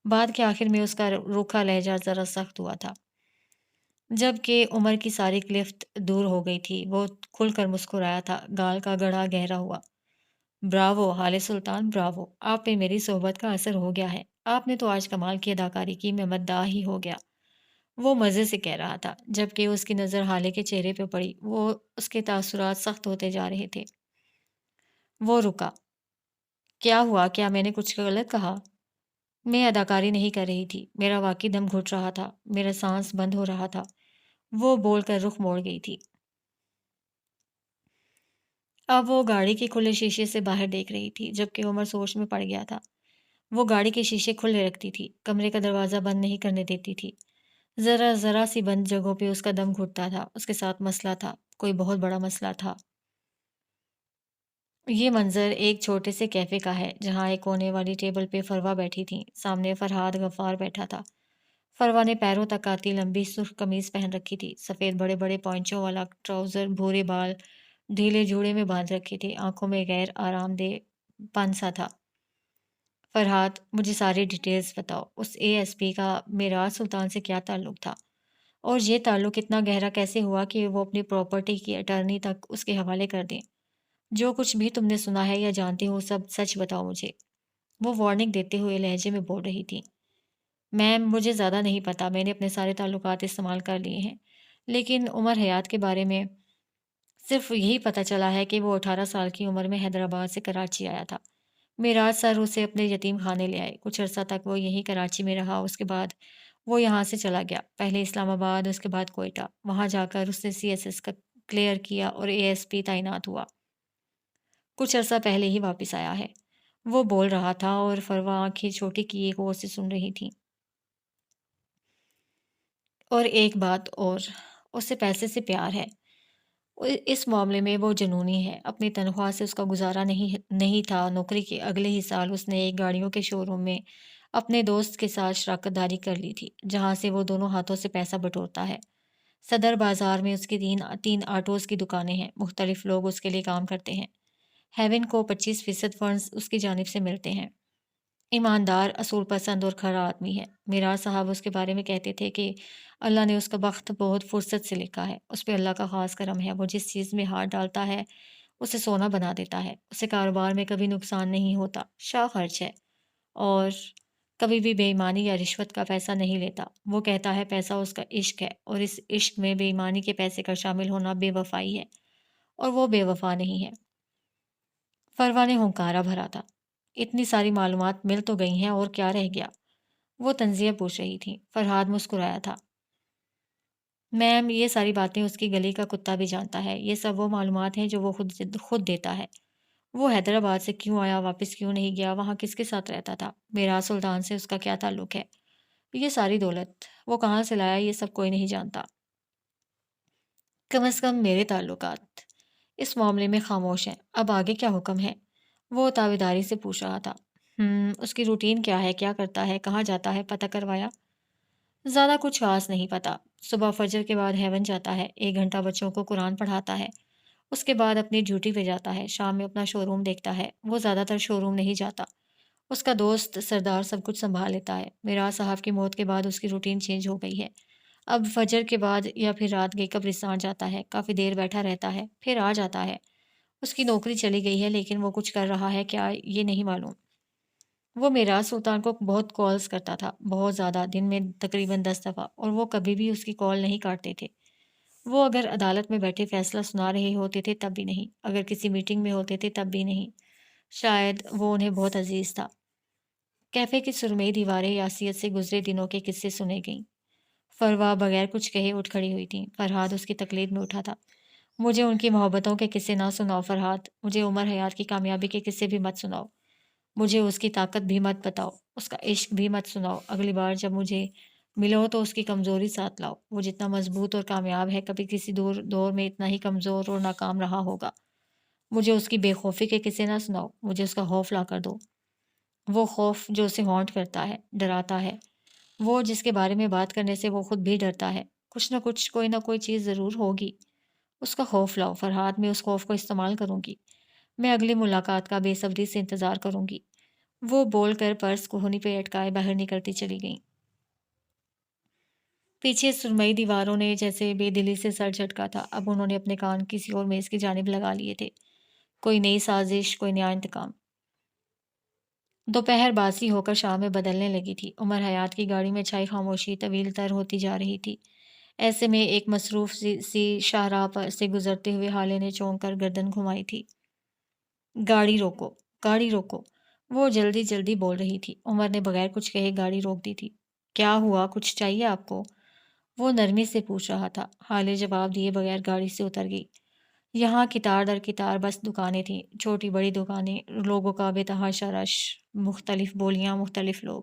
بات کے آخر میں اس کا روکھا لہجہ ذرا سخت ہوا تھا۔ جب کہ عمر کی ساری کلفت دور ہو گئی تھی، وہ کھل کر مسکرایا تھا، گال کا گڑھا گہرا ہوا۔ براوو حالے سلطان، براوو، آپ پہ میری صحبت کا اثر ہو گیا ہے۔ آپ نے تو آج کمال کی اداکاری کی، میں مداح ہی ہو گیا۔ وہ مزے سے کہہ رہا تھا، جبکہ اس کی نظر حالے کے چہرے پہ پڑی۔ وہ اس کے تاثرات سخت ہوتے جا رہے تھے۔ وہ رکا۔ کیا ہوا؟ کیا میں نے کچھ غلط کہا؟ میں اداکاری نہیں کر رہی تھی، میرا واقعی دم گھٹ رہا تھا، میرا سانس بند ہو رہا تھا۔ وہ بول کر رخ موڑ گئی تھی۔ اب وہ گاڑی کے کھلے شیشے سے باہر دیکھ رہی تھی، جبکہ عمر سوچ میں پڑ گیا تھا۔ وہ گاڑی کے شیشے کھلے رکھتی تھی، کمرے کا دروازہ بند نہیں کرنے دیتی تھی۔ ذرا ذرا سی بند جگہوں پہ اس کا دم گھٹتا تھا۔ اس کے ساتھ مسئلہ تھا، کوئی بہت بڑا مسئلہ تھا۔ یہ منظر ایک چھوٹے سے کیفے کا ہے جہاں ایک کونے والی ٹیبل پہ فروا بیٹھی تھی، سامنے فرحاد غفار بیٹھا تھا۔ فروا نے پیروں تک آتی لمبی سرخ قمیض پہن رکھی تھی، سفید بڑے بڑے پوائنچوں والا ٹراؤزر، بھورے بال ڈھیلے جوڑے میں باندھ رکھے تھے، آنکھوں میں غیر آرام دہ پن سا تھا۔ فرحاد، مجھے ساری ڈیٹیلز بتاؤ، اس اے ایس پی کا میراث سلطان سے کیا تعلق تھا؟ اور یہ تعلق اتنا گہرا کیسے ہوا کہ وہ اپنی پراپرٹی کی اٹارنی تک اس کے حوالے کر دیں؟ جو کچھ بھی تم نے سنا ہے یا جانتے ہو سب سچ بتاؤ مجھے، وہ وارننگ دیتے ہوئے لہجے میں بول رہی تھی۔ میم، مجھے زیادہ نہیں پتا، میں نے اپنے سارے تعلقات استعمال کر لیے ہیں، لیکن عمر حیات کے بارے میں صرف یہی پتہ چلا ہے کہ وہ 18 سال کی عمر میں حیدرآباد سے کراچی آیا تھا۔ میراج سر اسے اپنے یتیم خانے لے آئے، کچھ عرصہ تک وہ یہیں کراچی میں رہا، اس کے بعد وہ یہاں سے چلا گیا، پہلے اسلام آباد، اس کے بعد کوئٹہ۔ وہاں جا کر اس نے سی ایس ایس کا کلیئر کیا اور اے ایس پی تعینات ہوا۔ کچھ عرصہ پہلے ہی واپس آیا ہے، وہ بول رہا تھا اور فروا آنکھیں چھوٹی کیے غور سے سن رہی تھی۔ اور ایک بات اور، اسے پیسے سے پیار ہے، اس معاملے میں وہ جنونی ہے، اپنی تنخواہ سے اس کا گزارا نہیں تھا۔ نوکری کے اگلے ہی سال اس نے ایک گاڑیوں کے شو روم میں اپنے دوست کے ساتھ شراکت داری کر لی تھی، جہاں سے وہ دونوں ہاتھوں سے پیسہ بٹورتا ہے۔ صدر بازار میں اس کی تین آٹوز کی دکانیں ہیں، مختلف لوگ اس کے لیے کام کرتے ہیں۔ ہیون کو 25% فنڈز اس کی جانب سے ملتے ہیں۔ ایماندار، اصول پسند اور کھرا آدمی ہے۔ میراج صاحب اس کے بارے میں کہتے تھے کہ اللہ نے اس کا بخت بہت فرصت سے لکھا ہے، اس پہ اللہ کا خاص کرم ہے، وہ جس چیز میں ہاتھ ڈالتا ہے اسے سونا بنا دیتا ہے، اسے کاروبار میں کبھی نقصان نہیں ہوتا، شاہ خرچ ہے، اور کبھی بھی بے ایمانی یا رشوت کا پیسہ نہیں لیتا۔ وہ کہتا ہے پیسہ اس کا عشق ہے، اور اس عشق میں بے ایمانی کے پیسے کا شامل ہونا بے وفائی ہے، اور وہ بے وفا نہیں ہے۔ فروا نے ہنکارا بھرا تھا۔ اتنی ساری معلومات مل تو گئی ہیں، اور کیا رہ گیا؟ وہ تنزیہ پوچھ رہی تھی۔ فرحاد مسکرایا تھا۔ میم، یہ ساری باتیں اس کی گلی کا کتا بھی جانتا ہے، یہ سب وہ معلومات ہیں جو وہ خود دیتا ہے۔ وہ حیدرآباد سے کیوں آیا، واپس کیوں نہیں گیا، وہاں کس کے ساتھ رہتا تھا، میراث سلطان سے اس کا کیا تعلق ہے، یہ ساری دولت وہ کہاں سے لایا، یہ سب کوئی نہیں جانتا۔ کم از کم میرے تعلقات اس معاملے میں خاموش ہیں۔ اب آگے کیا حکم ہے؟ وہ تاویداری سے پوچھ رہا تھا۔ اس کی روٹین کیا ہے، کیا کرتا ہے، کہاں جاتا ہے، پتہ کروایا؟ زیادہ کچھ خاص نہیں پتا۔ صبح فجر کے بعد ہیون جاتا ہے، 1 گھنٹہ بچوں کو قرآن پڑھاتا ہے، اس کے بعد اپنی ڈیوٹی پہ جاتا ہے، شام میں اپنا شو روم دیکھتا ہے۔ وہ زیادہ تر شو روم نہیں جاتا، اس کا دوست سردار سب کچھ سنبھال لیتا ہے۔ میراث صاحب کی موت کے بعد اس کی روٹین چینج ہو گئی ہے۔ اب فجر کے بعد یا پھر رات گئے قبرستان جاتا ہے، کافی دیر بیٹھا رہتا ہے، پھر آ جاتا ہے۔ اس کی نوکری چلی گئی ہے، لیکن وہ کچھ کر رہا ہے کیا یہ نہیں معلوم۔ وہ میراث سلطان کو بہت کالز کرتا تھا، بہت زیادہ، دن میں تقریباً 10 دفعہ، اور وہ کبھی بھی اس کی کال نہیں کاٹتے تھے۔ وہ اگر عدالت میں بیٹھے فیصلہ سنا رہے ہوتے تھے تب بھی نہیں، اگر کسی میٹنگ میں ہوتے تھے تب بھی نہیں۔ شاید وہ انہیں بہت عزیز تھا۔ کیفے کی سرمئی دیواریں یاسیت سے گزرے دنوں کے قصے سنے گئیں۔ فروا بغیر کچھ کہے اٹھ کھڑی ہوئی تھی۔ فرحاد اس کی تقلید میں اٹھا تھا۔ مجھے ان کی محبتوں کے قصے نہ سناؤ فرحاد، مجھے عمر حیات کی کامیابی کے قصے بھی مت سناؤ، مجھے اس کی طاقت بھی مت بتاؤ، اس کا عشق بھی مت سناؤ۔ اگلی بار جب مجھے ملو تو اس کی کمزوری ساتھ لاؤ، وہ جتنا مضبوط اور کامیاب ہے کبھی کسی دور میں اتنا ہی کمزور اور ناکام رہا ہوگا۔ مجھے اس کی بے خوفی کے قصے نہ سناؤ، مجھے اس کا خوف لا کر دو، وہ خوف جو اسے ہانٹ کرتا ہے، ڈراتا ہے، وہ جس کے بارے میں بات کرنے سے وہ خود بھی ڈرتا ہے۔ کچھ نہ کچھ، کوئی نہ کوئی چیز ضرور ہوگی۔ اس کا خوف لاؤ فرحاد، میں اس خوف کو استعمال کروں گی، میں اگلی ملاقات کا بے صبری سے انتظار کروں گی۔ وہ بول کر پرس کوہنی پہ اٹکائے باہر نکلتی چلی گئیں۔ پیچھے سرمئی دیواروں نے جیسے بے دلی سے سر جھٹکا تھا۔ اب انہوں نے اپنے کان کسی اور میز کی جانب لگا لیے تھے۔ کوئی نئی سازش، کوئی نیا انتقام۔ دوپہر باسی ہو کر شام میں بدلنے لگی تھی۔ عمر حیات کی گاڑی میں چھائی خاموشی طویل تر ہوتی جا رہی تھی۔ ایسے میں ایک مصروف سی شاہراہ پر سے گزرتے ہوئے حالے نے چونک کر گردن گھمائی تھی۔ گاڑی روکو، گاڑی روکو، وہ جلدی جلدی بول رہی تھی۔ عمر نے بغیر کچھ کہے گاڑی روک دی تھی۔ کیا ہوا، کچھ چاہیے آپ کو؟ وہ نرمی سے پوچھ رہا تھا۔ حالے جواب دیے بغیر گاڑی سے اتر گئی۔ یہاں کتار در کتار بس دکانیں تھیں، چھوٹی بڑی دکانیں، لوگوں کا بے تحاشا رش، مختلف بولیاں، مختلف لوگ۔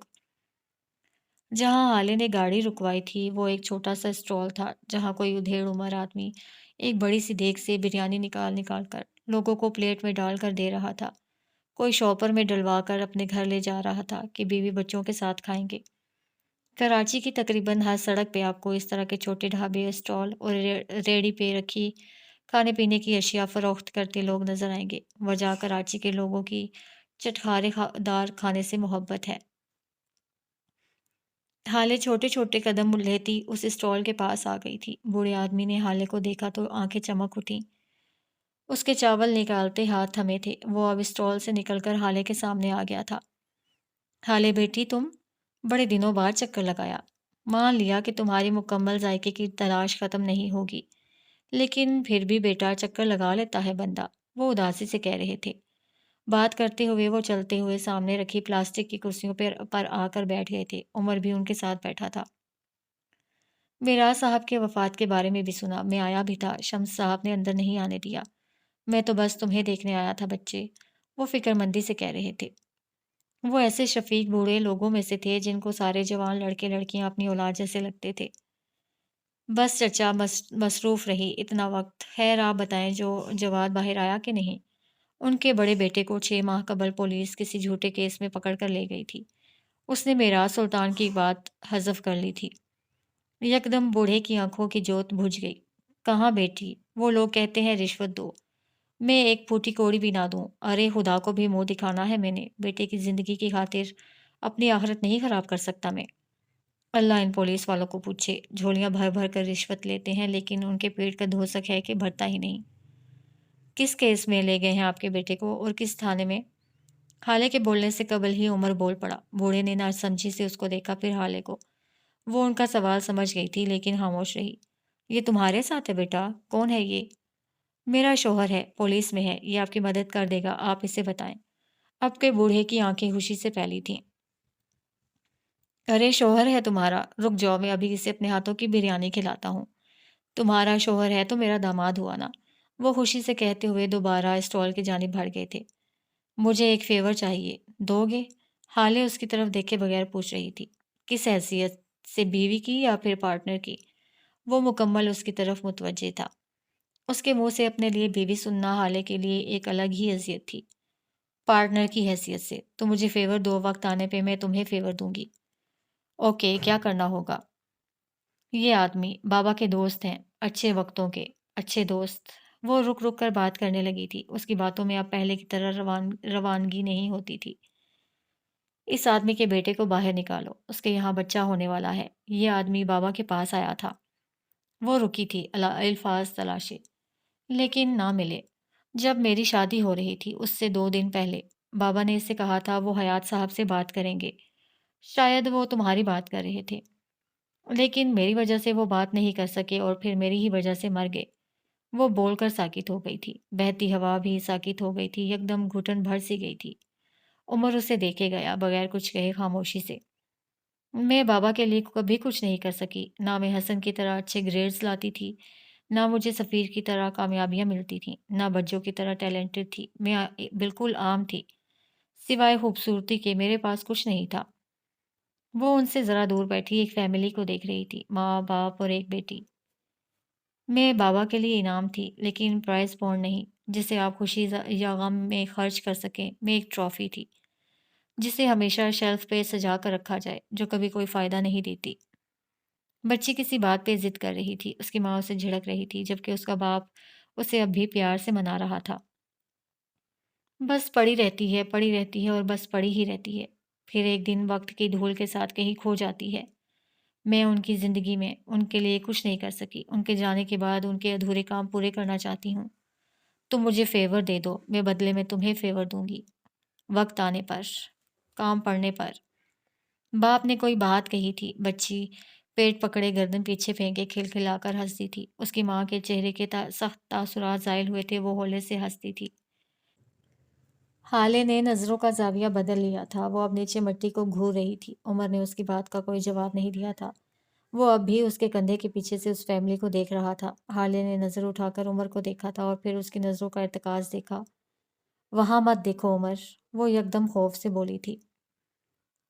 جہاں حالے نے گاڑی رکوائی تھی وہ ایک چھوٹا سا اسٹال تھا، جہاں کوئی ادھیڑ عمر آدمی ایک بڑی سی دیگ سے بریانی نکال نکال کر لوگوں کو پلیٹ میں ڈال کر دے رہا تھا، کوئی شاپر میں ڈلوا کر اپنے گھر لے جا رہا تھا کہ بیوی بچوں کے ساتھ کھائیں گے۔ کراچی کی تقریباً ہر سڑک پہ آپ کو اس طرح کے چھوٹے ڈھابے، اسٹال اور ریڑھی پہ رکھی کھانے پینے کی اشیاء فروخت کرتے لوگ نظر آئیں گے۔ وجہ کراچی کے لوگوں کی چٹخارے دار کھانے سے محبت ہے۔ ہالے چھوٹے چھوٹے قدم لیتی اس اسٹال کے پاس آ گئی تھی۔ بوڑھے آدمی نے ہالے کو دیکھا تو آنکھیں چمک اٹھیں۔ اس کے چاول نکالتے ہاتھ تھمے تھے۔ وہ اب اسٹال سے نکل کر ہالے کے سامنے آ گیا تھا۔ ہالے بیٹی، تم بڑے دنوں بعد چکر لگایا۔ مان لیا کہ تمہاری مکمل ذائقے کی تلاش ختم نہیں ہوگی، لیکن پھر بھی بیٹا چکر لگا لیتا ہے بندہ، وہ اداسی سے کہہ رہے تھے۔ بات کرتے ہوئے وہ چلتے ہوئے سامنے رکھی پلاسٹک کی کرسیوں پر آ کر بیٹھ گئے تھے۔ عمر بھی ان کے ساتھ بیٹھا تھا۔ میراث صاحب کے وفات کے بارے میں بھی سنا، میں آیا بھی تھا، شمس صاحب نے اندر نہیں آنے دیا۔ میں تو بس تمہیں دیکھنے آیا تھا بچے، وہ فکر مندی سے کہہ رہے تھے۔ وہ ایسے شفیق بوڑھے لوگوں میں سے تھے جن کو سارے جوان لڑکے لڑکیاں اپنی اولاد جیسے لگتے تھے۔ بس چچا مصروف رہی اتنا وقت۔ خیر آپ بتائیں، جو جواد باہر آیا کہ نہیں؟ ان کے بڑے بیٹے کو 6 ماہ قبل پولیس کسی جھوٹے کیس میں پکڑ کر لے گئی تھی۔ اس نے میراث سلطان کی بات حذف کر لی تھی۔ یکدم بوڑھے کی آنکھوں کی جوت بجھ گئی۔ کہاں بیٹی؟ وہ لوگ کہتے ہیں رشوت دو، میں ایک پھوٹی کوڑی بھی نہ دوں۔ ارے خدا کو بھی منہ دکھانا ہے میں نے، بیٹے کی زندگی کی خاطر اپنی آخرت نہیں خراب کر سکتا میں۔ اللہ ان پولیس والوں کو پوچھے، جھولیاں بھر بھر کر رشوت لیتے ہیں لیکن ان کے پیٹ کا دھوسک ہے کہ بھرتا ہی نہیں۔ کس کیس میں لے گئے ہیں آپ کے بیٹے کو اور کس تھانے میں؟ حالے کے بولنے سے قبل ہی عمر بول پڑا۔ بوڑھے نے نہ سمجھی سے اس کو دیکھا، پھر حالے کو۔ وہ ان کا سوال سمجھ گئی تھی لیکن خاموش رہی۔ یہ تمہارے ساتھ ہے بیٹا؟ کون ہے یہ؟ میرا شوہر ہے، پولیس میں ہے، یہ آپ کی مدد کر دے گا، آپ اسے بتائیں۔ اب کے بوڑھے کی آنکھیں خوشی سے پھیلی تھیں۔ ارے شوہر ہے تمہارا؟ رک جاؤ، میں ابھی اسے اپنے ہاتھوں کی بریانی کھلاتا ہوں۔ تمہارا شوہر ہے تو میرا داماد ہوا نا، وہ خوشی سے کہتے ہوئے دوبارہ اسٹال کی جانب بڑھ گئے تھے۔ مجھے ایک فیور چاہیے، دو گے؟ حالے اس کی طرف دیکھے بغیر پوچھ رہی تھی۔ کس حیثیت سے، بیوی کی یا پھر پارٹنر کی؟ وہ مکمل اس کی طرف متوجہ تھا۔ اس کے منہ سے اپنے لیے بیوی سننا حالے کے لیے ایک الگ ہی اذیت تھی۔ پارٹنر کی حیثیت سے تو مجھے فیور دو، وقت آنے پہ میں تمہیں فیور دوں گی۔ اوکے، کیا کرنا ہوگا؟ یہ آدمی بابا کے دوست ہیں، اچھے وقتوں کے اچھے دوست۔ وہ رک رک کر بات کرنے لگی تھی۔ اس کی باتوں میں اب پہلے کی طرح روانگی نہیں ہوتی تھی۔ اس آدمی کے بیٹے کو باہر نکالو، اس کے یہاں بچہ ہونے والا ہے۔ یہ آدمی بابا کے پاس آیا تھا۔ وہ رکی تھی، الفاظ تلاشے، لیکن نہ ملے۔ جب میری شادی ہو رہی تھی اس سے 2 دن پہلے بابا نے اس سے کہا تھا وہ حیات صاحب سے بات کریں گے، شاید وہ تمہاری بات کر رہے تھے، لیکن میری وجہ سے وہ بات نہیں کر سکے اور پھر میری ہی وجہ سے مر گئے۔ وہ بول کر ساکت ہو گئی تھی۔ بہتی ہوا بھی ساکت ہو گئی تھی، یکدم گھٹن بھر سی گئی تھی۔ عمر اسے دیکھے گیا بغیر کچھ کہے خاموشی سے۔ میں بابا کے لیے کبھی کچھ نہیں کر سکی، نہ میں حسن کی طرح اچھے گریڈز لاتی تھی، نہ مجھے سفیر کی طرح کامیابیاں ملتی تھیں، نہ بچوں کی طرح ٹیلنٹڈ تھی۔ میں بالکل عام تھی، سوائے خوبصورتی کے میرے پاس کچھ نہیں تھا۔ وہ ان سے ذرا دور بیٹھی ایک فیملی کو دیکھ رہی تھی، ماں باپ اور ایک بیٹی۔ میں بابا کے لیے انعام تھی، لیکن پرائز بونڈ نہیں جسے آپ خوشی یا غم میں خرچ کر سکیں۔ میں ایک ٹرافی تھی جسے ہمیشہ شیلف پہ سجا کر رکھا جائے، جو کبھی کوئی فائدہ نہیں دیتی۔ بچی کسی بات پہ ضد کر رہی تھی، اس کی ماں اسے جھڑک رہی تھی، جبکہ اس کا باپ اسے اب بھی پیار سے منا رہا تھا۔ بس پڑی رہتی ہے اور بس پڑی ہی رہتی ہے، پھر ایک دن وقت کی دھول کے ساتھ کہیں کھو جاتی ہے۔ میں ان کی زندگی میں ان کے لیے کچھ نہیں کر سکی، ان کے جانے کے بعد ان کے ادھورے کام پورے کرنا چاہتی ہوں۔ تم مجھے فیور دے دو، میں بدلے میں تمہیں فیور دوں گی، وقت آنے پر، کام پڑنے پر۔ باپ نے کوئی بات کہی تھی، بچی پیٹ پکڑے گردن پیچھے پھینکے کھلکھلا کر ہنستی تھی۔ اس کی ماں کے چہرے کے سخت تاثرات زائل ہوئے تھے، وہ ہولے سے ہنستی تھی۔ حالے نے نظروں کا زاویہ بدل لیا تھا، وہ اب نیچے مٹی کو گھور رہی تھی۔ عمر نے اس کی بات کا کوئی جواب نہیں دیا تھا، وہ اب بھی اس کے کندھے کے پیچھے سے اس فیملی کو دیکھ رہا تھا۔ حالے نے نظر اٹھا کر عمر کو دیکھا تھا اور پھر اس کی نظروں کا ارتکاز دیکھا۔ وہاں مت دیکھو عمر، وہ یکدم خوف سے بولی تھی۔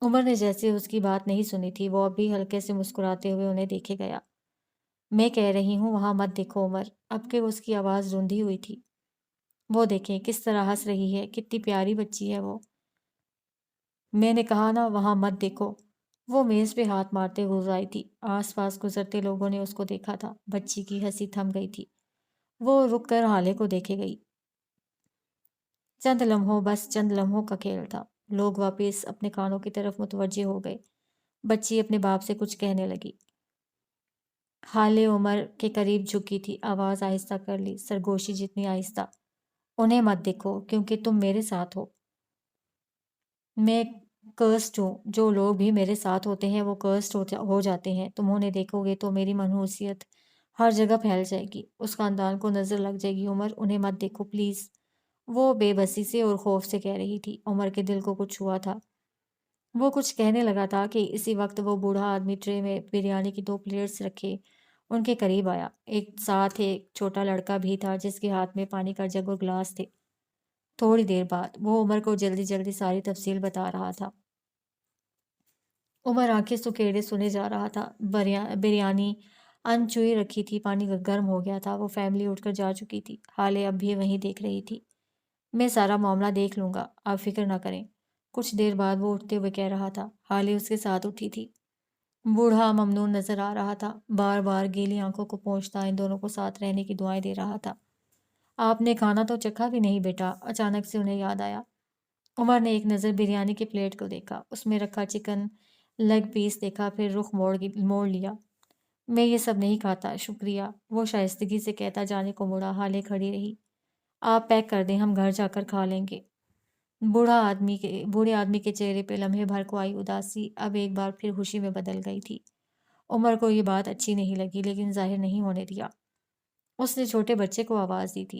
عمر نے جیسے اس کی بات نہیں سنی تھی، وہ اب بھی ہلکے سے مسکراتے ہوئے انہیں دیکھے گیا۔ میں کہہ رہی ہوں وہاں مت دیکھو عمر، اب کہ اس کی آواز روندھی ہوئی تھی۔ وہ دیکھیں کس طرح ہنس رہی ہے، کتنی پیاری بچی ہے وہ۔ میں نے کہا نا وہاں مت دیکھو۔ وہ میز پہ ہاتھ مارتے گزر آئی تھی۔ آس پاس گزرتے لوگوں نے اس کو دیکھا تھا۔ بچی کی ہنسی تھم گئی تھی۔ وہ رک کر حالے کو دیکھے گئی۔ چند لمحوں، بس چند لمحوں کا کھیل تھا۔ لوگ واپس اپنے کھانوں کی طرف متوجہ ہو گئے۔ بچی اپنے باپ سے کچھ کہنے لگی۔ حالے عمر کے قریب جھکی تھی، آواز آہستہ کر لی، سرگوشی جتنی آہستہ۔ انہیں مت دیکھو کیونکہ تم میرے ساتھ ہو۔ میں کرسڈ ہوں۔ جو لوگ بھی میرے ساتھ ہوتے ہیں وہ کرسڈ ہو جاتے ہیں۔ تم انہیں دیکھو گے تو میری منحوسیت ہر جگہ پھیل جائے گی، اس خاندان کو نظر لگ جائے گی۔ عمر انہیں مت دیکھو پلیز، وہ بے بسی سے اور خوف سے کہہ رہی تھی۔ عمر کے دل کو کچھ ہوا تھا۔ وہ کچھ کہنے لگا تھا کہ اسی وقت وہ بوڑھا آدمی ٹرے میں بریانی کی 2 پلیٹس رکھے ان کے قریب آیا۔ ایک چھوٹا لڑکا بھی تھا جس کے ہاتھ میں پانی کا جگ اور گلاس تھے۔ تھوڑی دیر بعد وہ عمر کو جلدی جلدی ساری تفصیل بتا رہا تھا۔ عمر آنکھیں سکیڑے سنے جا رہا تھا۔ بریانی انچوئی رکھی تھی، پانی گرم ہو گیا تھا، وہ فیملی اٹھ کر جا چکی تھی۔ حالے اب بھی وہیں دیکھ رہی تھی۔ میں سارا معاملہ دیکھ لوں گا، آپ فکر نہ کریں۔ کچھ دیر بعد وہ اٹھتے ہوئے کہہ رہا تھا۔ حالے اس کے ساتھ اٹھی تھی۔ بوڑھا ممنون نظر آ رہا تھا، بار بار گیلی آنکھوں کو پوچھتا ان دونوں کو ساتھ رہنے کی دعائیں دے رہا تھا۔ آپ نے کھانا تو چکھا بھی نہیں بیٹا، اچانک سے انہیں یاد آیا۔ عمر نے ایک نظر بریانی کی پلیٹ کو دیکھا، اس میں رکھا چکن لیگ پیس دیکھا، پھر رخ موڑ لیا۔ میں یہ سب نہیں کھاتا، شکریہ، وہ شائستگی سے کہتا جانے کو مڑا۔ حالے کھڑی رہی۔ آپ پیک کر دیں، ہم گھر جا کر کھا لیں گے۔ بوڑھے آدمی کے چہرے پہ لمحے بھر کو آئی اداسی اب ایک بار پھر خوشی میں بدل گئی تھی۔ عمر کو یہ بات اچھی نہیں لگی لیکن ظاہر نہیں ہونے دیا۔ اس نے چھوٹے بچے کو آواز دی تھی۔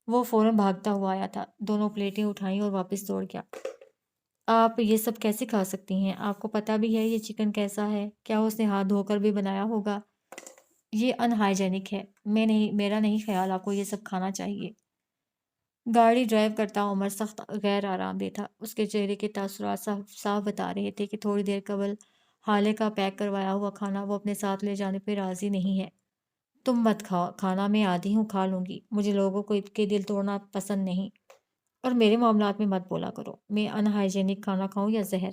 وہ فوراً بھاگتا ہوا آیا تھا، دونوں پلیٹیں اٹھائیں اور واپس دوڑ گیا۔ آپ یہ سب کیسے کھا سکتی ہیں؟ آپ کو پتہ بھی ہے یہ چکن کیسا ہے؟ کیا اس نے ہاتھ دھو کر بھی بنایا ہوگا؟ یہ ان ہائیجینک ہے۔ میرا نہیں خیال آپ کو یہ سب کھانا چاہیے۔ گاڑی ڈرائیو کرتا عمر سخت غیر آرام دہ تھا۔ اس کے چہرے کے تاثرات صاف بتا رہے تھے کہ تھوڑی دیر قبل حالے کا پیک کروایا ہوا کھانا وہ اپنے ساتھ لے جانے پہ راضی نہیں ہے۔ تم مت کھاؤ، کھانا میں آدھی ہوں، کھا لوں گی، مجھے لوگوں کے دل توڑنا پسند نہیں، اور میرے معاملات میں مت بولا کرو۔ میں ان ہائیجینک کھانا کھاؤں یا زہر،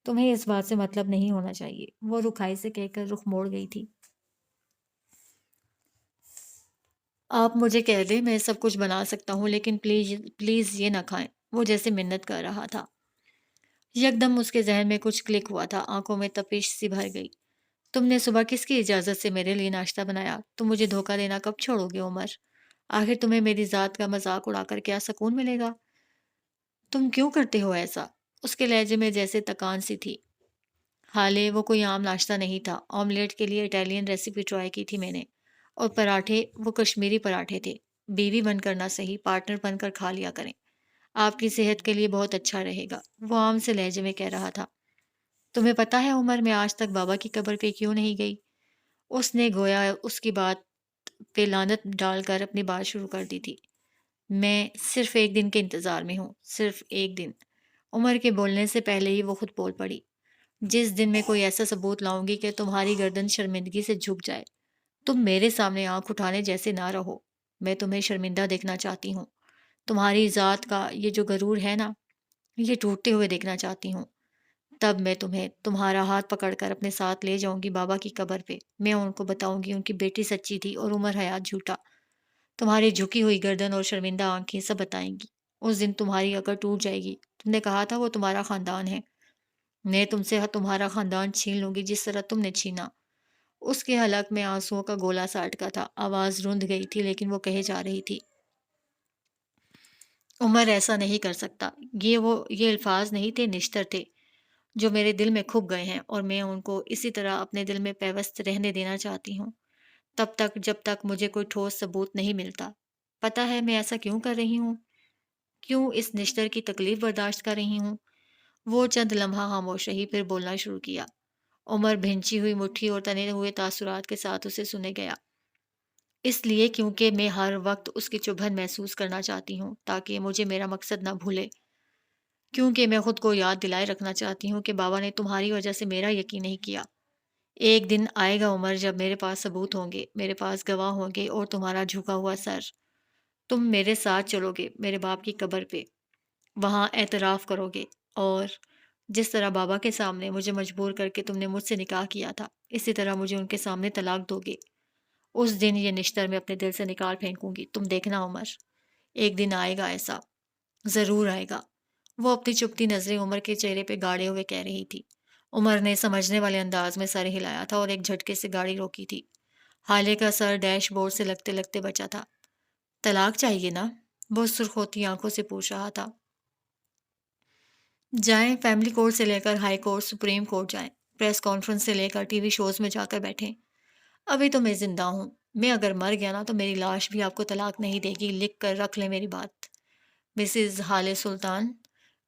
تمہیں اس بات سے مطلب نہیں ہونا چاہیے، وہ رکھائی سے کہہ کر رخ موڑ گئی تھی۔ آپ مجھے کہہ دیں میں سب کچھ بنا سکتا ہوں لیکن پلیز یہ نہ کھائیں، وہ جیسے منت کر رہا تھا۔ یکدم اس کے ذہن میں کچھ کلک ہوا تھا، آنکھوں میں تپش سی بھر گئی۔ تم نے صبح کس کی اجازت سے میرے لیے ناشتہ بنایا؟ تم مجھے دھوکہ دینا کب چھوڑو گے عمر؟ آخر تمہیں میری ذات کا مذاق اڑا کر کیا سکون ملے گا؟ تم کیوں کرتے ہو ایسا؟ اس کے لہجے میں جیسے تکان سی تھی۔ حالے وہ کوئی عام ناشتہ نہیں تھا، آملیٹ کے لیے اٹالین ریسیپی ٹرائی کی تھی میں نے، اور پراٹھے وہ کشمیری پراٹھے تھے۔ بیوی بن کر نہ صحیح، پارٹنر بن کر کھا لیا کریں، آپ کی صحت کے لیے بہت اچھا رہے گا، وہ عام سے لہجے میں کہہ رہا تھا۔ تمہیں پتہ ہے عمر میں آج تک بابا کی قبر پہ کیوں نہیں گئی؟ اس نے گویا اس کی بات پہ لعنت ڈال کر اپنی بات شروع کر دی تھی۔ میں صرف ایک دن کے انتظار میں ہوں، صرف ایک دن۔ عمر کے بولنے سے پہلے ہی وہ خود بول پڑی۔ جس دن میں کوئی ایسا ثبوت لاؤں گی کہ تمہاری گردن شرمندگی سے جھک جائے، تم میرے سامنے آنکھ اٹھانے جیسے نہ رہو۔ میں تمہیں شرمندہ دیکھنا چاہتی ہوں، تمہاری ذات کا یہ جو غرور ہے نا، یہ ٹوٹتے ہوئے دیکھنا چاہتی ہوں۔ تب میں تمہیں تمہارا ہاتھ پکڑ کر اپنے ساتھ لے جاؤں گی بابا کی قبر پہ، میں ان کو بتاؤں گی ان کی بیٹی سچی تھی اور عمر حیات جھوٹا۔ تمہاری جھکی ہوئی گردن اور شرمندہ آنکھیں سب بتائیں گی۔ اس دن تمہاری عقل ٹوٹ جائے گی۔ تم نے کہا تھا وہ تمہارا خاندان ہے، میں تم سے تمہارا خاندان چھین لوں گی جس طرح تم نے چھینا۔ اس کے حلق میں آنسوؤں کا گولا سا اٹکا تھا، آواز رند گئی تھی لیکن وہ کہے جا رہی تھی۔ عمر ایسا نہیں کر سکتا، یہ الفاظ نہیں تھے، نشتر تھے جو میرے دل میں کھپ گئے ہیں، اور میں ان کو اسی طرح اپنے دل میں پیوست رہنے دینا چاہتی ہوں تب تک جب تک مجھے کوئی ٹھوس ثبوت نہیں ملتا۔ پتہ ہے میں ایسا کیوں کر رہی ہوں؟ کیوں اس نشتر کی تکلیف برداشت کر رہی ہوں؟ وہ چند لمحہ خاموش رہی، پھر بولنا شروع کیا۔ عمر بھنچی ہوئی مٹھی اور تنے ہوئے تاثرات کے ساتھ اسے سنے گیا۔ اس لیے کیونکہ میں ہر وقت اس کی چبھن محسوس کرنا چاہتی ہوں تاکہ مجھے میرا مقصد نہ بھولے، کیونکہ میں خود کو یاد دلائے رکھنا چاہتی ہوں کہ بابا نے تمہاری وجہ سے میرا یقین نہیں کیا۔ ایک دن آئے گا عمر جب میرے پاس ثبوت ہوں گے، میرے پاس گواہ ہوں گے اور تمہارا جھکا ہوا سر۔ تم میرے ساتھ چلو گے میرے باپ کی قبر پہ، وہاں اعتراف کرو گے، اور جس طرح بابا کے سامنے مجھے مجبور کر کے تم نے مجھ سے نکاح کیا تھا، اسی طرح مجھے ان کے سامنے طلاق دو گے۔ اس دن یہ نشتر میں اپنے دل سے نکال پھینکوں گی، تم دیکھنا عمر، ایک دن آئے گا ایسا، ضرور آئے گا۔ وہ اپنی چپتی نظریں عمر کے چہرے پہ گاڑے ہوئے کہہ رہی تھی۔ عمر نے سمجھنے والے انداز میں سر ہلایا تھا اور ایک جھٹکے سے گاڑی روکی تھی۔ حالے کا سر ڈیش بورڈ سے لگتے لگتے بچا تھا۔ طلاق چاہیے نا؟ وہ سرخ ہوتی آنکھوں سے پوچھ رہا تھا۔ جائیں، فیملی کورٹ سے لے کر ہائی کورٹ، سپریم کورٹ جائیں، پریس کانفرنس سے لے کر ٹی وی شوز میں جا کر بیٹھیں۔ ابھی تو میں زندہ ہوں، میں اگر مر گیا نا تو میری لاش بھی آپ کو طلاق نہیں دے گی، لکھ کر رکھ لیں میری بات۔ مسز حالے سلطان،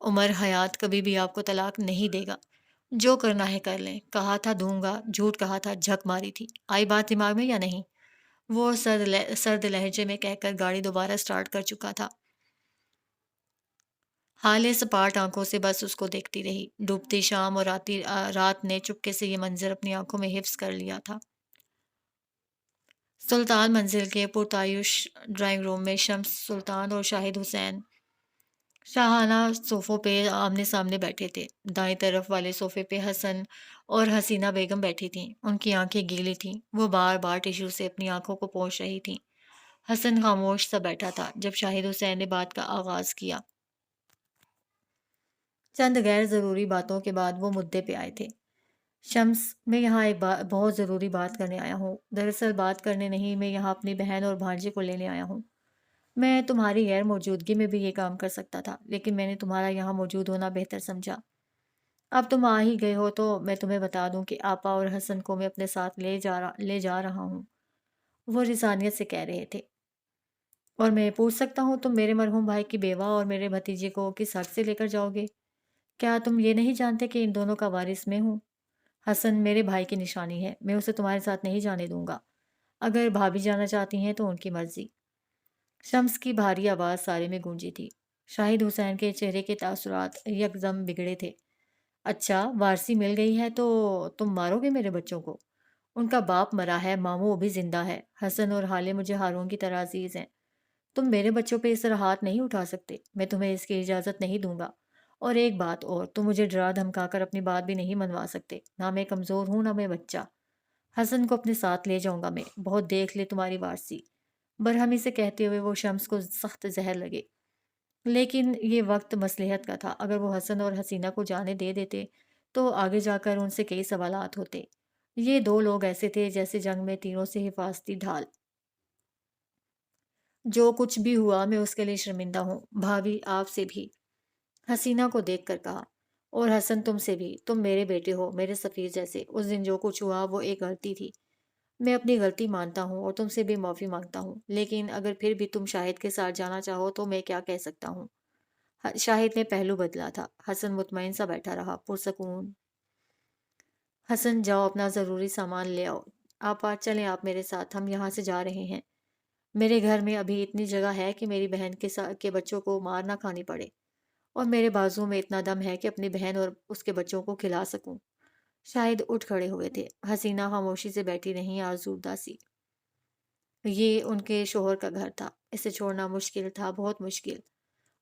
عمر حیات کبھی بھی آپ کو طلاق نہیں دے گا، جو کرنا ہے کر لیں، کہا تھا دوں گا، جھوٹ کہا تھا، جھک ماری تھی، آئی بات دماغ میں یا نہیں؟ وہ سرد لہجے میں کہہ کر گاڑی دوبارہ سٹارٹ کر چکا تھا۔ حالے سپاٹ آنکھوں سے بس اس کو دیکھتی رہی۔ ڈوبتی شام اور رات نے چپکے سے یہ منظر اپنی آنکھوں میں حفظ کر لیا تھا۔ سلطان منزل کے پرتعیش ڈرائنگ روم میں شمس سلطان اور شاہد حسین شاہانہ صوفوں پہ آمنے سامنے بیٹھے تھے۔ دائیں طرف والے صوفے پہ حسن اور حسینہ بیگم بیٹھی تھیں۔ ان کی آنکھیں گیلی تھیں، وہ بار بار ٹیشو سے اپنی آنکھوں کو پوچھ رہی تھیں۔ حسن خاموش سا بیٹھا تھا۔ جب شاہد حسین نے بات کا آغاز کیا، چند غیر ضروری باتوں کے بعد وہ مدعے پہ آئے تھے۔ شمس، میں یہاں ایک بہت ضروری بات کرنے آیا ہوں۔ دراصل بات کرنے نہیں، میں یہاں اپنی بہن اور بھانجے کو لینے آیا ہوں۔ میں تمہاری غیر موجودگی میں بھی یہ کام کر سکتا تھا، لیکن میں نے تمہارا یہاں موجود ہونا بہتر سمجھا۔ اب تم آ ہی گئے ہو تو میں تمہیں بتا دوں کہ آپا اور حسن کو میں اپنے ساتھ لے جا رہا ہوں، وہ رسانیت سے کہہ رہے تھے۔ اور میں پوچھ سکتا ہوں تم میرے مرحوم بھائی کی بیوہ اور میرے بھتیجے کو کس حق سے لے کر جاؤ گے؟ کیا تم یہ نہیں جانتے کہ ان دونوں کا وارث میں ہوں؟ حسن میرے بھائی کی نشانی ہے، میں اسے تمہارے ساتھ نہیں جانے دوں گا۔ اگر بھابھی جانا چاہتی ہیں تو ان کی مرضی۔ شمس کی بھاری آواز سارے میں گونجی تھی۔ شاہد حسین کے چہرے کے تاثرات یکدم بگڑے تھے۔ اچھا، وارثی مل گئی ہے تو تم مارو گے میرے بچوں کو؟ ان کا باپ مرا ہے، ماموں ابھی زندہ ہے۔ حسن اور حالے مجھے ہارون کی طرح عزیز ہیں۔ تم میرے بچوں پہ اس طرح ہاتھ نہیں اٹھا سکتے، میں تمہیں اس کی اجازت نہیں دوں گا۔ اور ایک بات اور، تم مجھے ڈرا دھمکا کر اپنی بات بھی نہیں منوا سکتے، نہ میں کمزور ہوں نہ میں بچہ۔ حسن کو اپنے ساتھ لے جاؤں گا میں، بہت دیکھ لے تمہاری وارثی۔ برہمی سے کہتے ہوئے وہ شمس کو سخت زہر لگے۔ لیکن یہ وقت مصلحت کا تھا، اگر وہ حسن اور حسینہ کو جانے دے دیتے تو آگے جا کر ان سے کئی سوالات ہوتے۔ یہ دو لوگ ایسے تھے جیسے جنگ میں تیروں سے حفاظتی ڈھال۔ جو کچھ بھی ہوا میں اس کے لیے شرمندہ ہوں، بھابھی آپ سے بھی، حسینہ کو دیکھ کر کہا، اور حسن تم سے بھی، تم میرے بیٹے ہو، میرے سفیر جیسے۔ اس دن جو کچھ ہوا وہ ایک غلطی تھی، میں اپنی غلطی مانتا ہوں اور تم سے بھی معافی مانگتا ہوں، لیکن اگر پھر بھی تم شاہد کے ساتھ جانا چاہو تو میں کیا کہہ سکتا ہوں؟ شاہد نے پہلو بدلا تھا۔ حسن مطمئن سا بیٹھا رہا، پرسکون۔ حسن جاؤ اپنا ضروری سامان لے آؤ، آپا چلیں آپ میرے ساتھ، ہم یہاں سے جا رہے ہیں۔ میرے گھر میں ابھی اتنی جگہ ہے کہ میری بہن کے بچوں کو مار نہ کھانی پڑے، اور میرے بازو میں اتنا دم ہے کہ اپنی بہن اور اس کے بچوں کو کھلا سکوں۔ شاہد اٹھ کھڑے ہوئے تھے۔ حسینہ خاموشی سے بیٹھی رہیں، آزردہ سی۔ یہ ان کے شوہر کا گھر تھا، اسے چھوڑنا مشکل تھا، بہت مشکل۔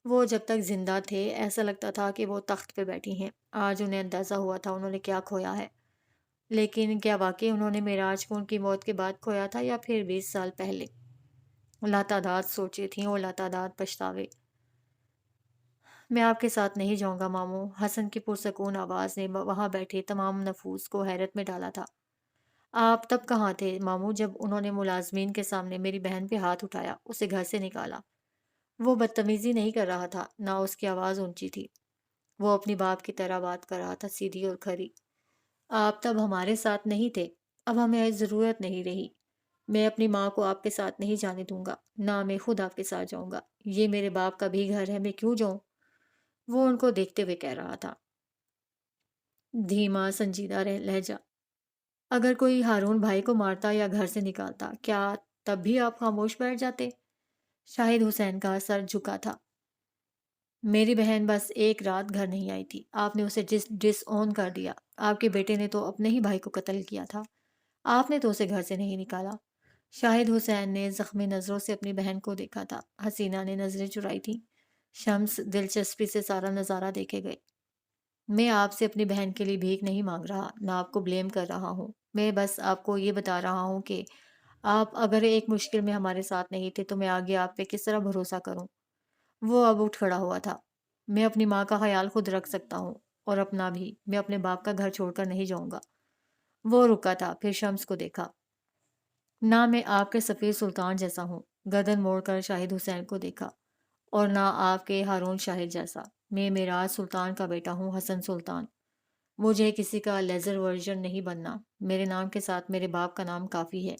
وہ جب تک زندہ تھے ایسا لگتا تھا کہ وہ تخت پہ بیٹھی ہیں۔ آج انہیں اندازہ ہوا تھا انہوں نے کیا کھویا ہے۔ لیکن کیا واقعی انہوں نے معراج کو ان کی موت کے بعد کھویا تھا یا پھر 20 سال پہلے؟ لاتعداد سوچیں تھیں اور لاتعداد پچھتاوے۔ میں آپ کے ساتھ نہیں جاؤں گا ماموں، حسن کی پرسکون آواز نے وہاں بیٹھے تمام نفوس کو حیرت میں ڈالا تھا۔ آپ تب کہاں تھے ماموں جب انہوں نے ملازمین کے سامنے میری بہن پہ ہاتھ اٹھایا، اسے گھر سے نکالا؟ وہ بدتمیزی نہیں کر رہا تھا، نہ اس کی آواز اونچی تھی، وہ اپنی باپ کی طرح بات کر رہا تھا، سیدھی اور کھری۔ آپ تب ہمارے ساتھ نہیں تھے، اب ہمیں ضرورت نہیں رہی۔ میں اپنی ماں کو آپ کے ساتھ نہیں جانے دوں گا، نہ میں خود آپ کے ساتھ جاؤں گا۔ یہ میرے باپ کا بھی گھر ہے، میں کیوں جاؤں؟ وہ ان کو دیکھتے ہوئے کہہ رہا تھا، دھیما سنجیدہ لہجہ۔ اگر کوئی ہارون بھائی کو مارتا یا گھر سے نکالتا، کیا تب بھی آپ خاموش بیٹھ جاتے؟ شاہد حسین کا سر جھکا تھا۔ میری بہن بس ایک رات گھر نہیں آئی تھی، آپ نے اسے ڈس اون کر دیا۔ آپ کے بیٹے نے تو اپنے ہی بھائی کو قتل کیا تھا، آپ نے تو اسے گھر سے نہیں نکالا۔ شاہد حسین نے زخمی نظروں سے اپنی بہن کو دیکھا تھا۔ حسینہ نے نظریں چرائی تھیں۔ شمس دلچسپی سے سارا نظارہ دیکھے گئے۔ میں آپ سے اپنی بہن کے لیے بھیک نہیں مانگ رہا، نہ آپ کو بلیم کر رہا ہوں۔ میں بس آپ کو یہ بتا رہا ہوں کہ آپ اگر ایک مشکل میں ہمارے ساتھ نہیں تھے تو میں آگے آپ پہ کس طرح بھروسہ کروں؟ وہ اب اٹھ کھڑا ہوا تھا۔ میں اپنی ماں کا خیال خود رکھ سکتا ہوں، اور اپنا بھی۔ میں اپنے باپ کا گھر چھوڑ کر نہیں جاؤں گا۔ وہ رکا تھا، پھر شمس کو دیکھا۔ نہ میں آپ کے سفیر سلطان جیسا ہوں، گردن موڑ کر شاہد حسین کو دیکھا، اور نہ آپ کے ہارون شاہد جیسا۔ میں معراج سلطان کا بیٹا ہوں، حسن سلطان۔ مجھے کسی کا لیزر ورژن نہیں بننا۔ میرے نام کے ساتھ میرے باپ کا نام کافی ہے،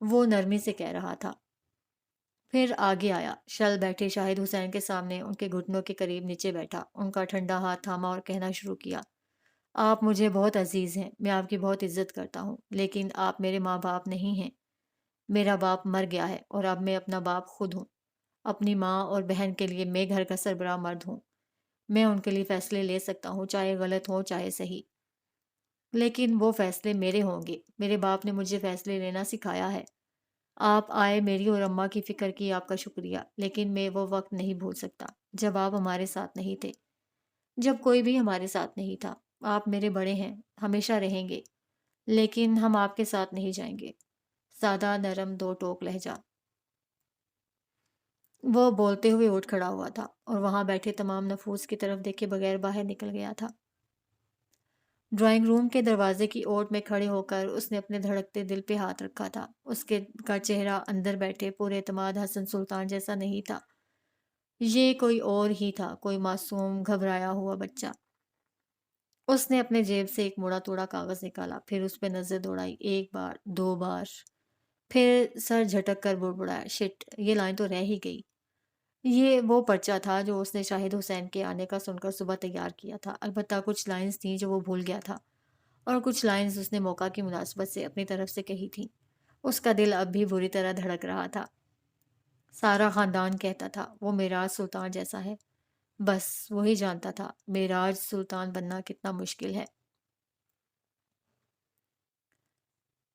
وہ نرمی سے کہہ رہا تھا۔ پھر آگے آیا، شل بیٹھے شاہد حسین کے سامنے ان کے گھٹنوں کے قریب نیچے بیٹھا، ان کا ٹھنڈا ہاتھ تھاما اور کہنا شروع کیا۔ آپ مجھے بہت عزیز ہیں، میں آپ کی بہت عزت کرتا ہوں، لیکن آپ میرے ماں باپ نہیں ہیں۔ میرا باپ مر گیا ہے، اور اب میں اپنا باپ خود ہوں۔ اپنی ماں اور بہن کے لیے میں گھر کا سربراہ مرد ہوں۔ میں ان کے لیے فیصلے لے سکتا ہوں، چاہے غلط ہوں چاہے صحیح، لیکن وہ فیصلے میرے ہوں گے۔ میرے باپ نے مجھے فیصلے لینا سکھایا ہے۔ آپ آئے، میری اور اماں کی فکر کی، آپ کا شکریہ، لیکن میں وہ وقت نہیں بھول سکتا جب آپ ہمارے ساتھ نہیں تھے، جب کوئی بھی ہمارے ساتھ نہیں تھا۔ آپ میرے بڑے ہیں، ہمیشہ رہیں گے، لیکن ہم آپ کے ساتھ نہیں جائیں گے۔ سادہ، نرم، دو ٹوک لہجہ۔ وہ بولتے ہوئے اٹھ کھڑا ہوا تھا، اور وہاں بیٹھے تمام نفوس کی طرف دیکھے بغیر باہر نکل گیا تھا۔ ڈرائنگ روم کے دروازے کی اوٹ میں کھڑے ہو کر اس نے اپنے دھڑکتے دل پہ ہاتھ رکھا تھا۔ اس کے کا چہرہ اندر بیٹھے پورے اعتماد حسن سلطان جیسا نہیں تھا۔ یہ کوئی اور ہی تھا، کوئی معصوم گھبرایا ہوا بچہ۔ اس نے اپنے جیب سے ایک مڑا توڑا کاغذ نکالا، پھر اس پہ نظر دوڑائی، ایک بار، دو بار، پھر سر جھٹک کر بڑبڑایا، شٹ، یہ لائن تو رہ ہی گئی۔ یہ وہ پرچہ تھا جو اس نے شاہد حسین کے آنے کا سن کر صبح تیار کیا تھا۔ البتہ کچھ لائنز تھیں جو وہ بھول گیا تھا، اور کچھ لائنز اس نے موقع کی مناسبت سے اپنی طرف سے کہی تھیں۔ اس کا دل اب بھی بری طرح دھڑک رہا تھا۔ سارا خاندان کہتا تھا وہ معراج سلطان جیسا ہے، بس وہی جانتا تھا معراج سلطان بننا کتنا مشکل ہے۔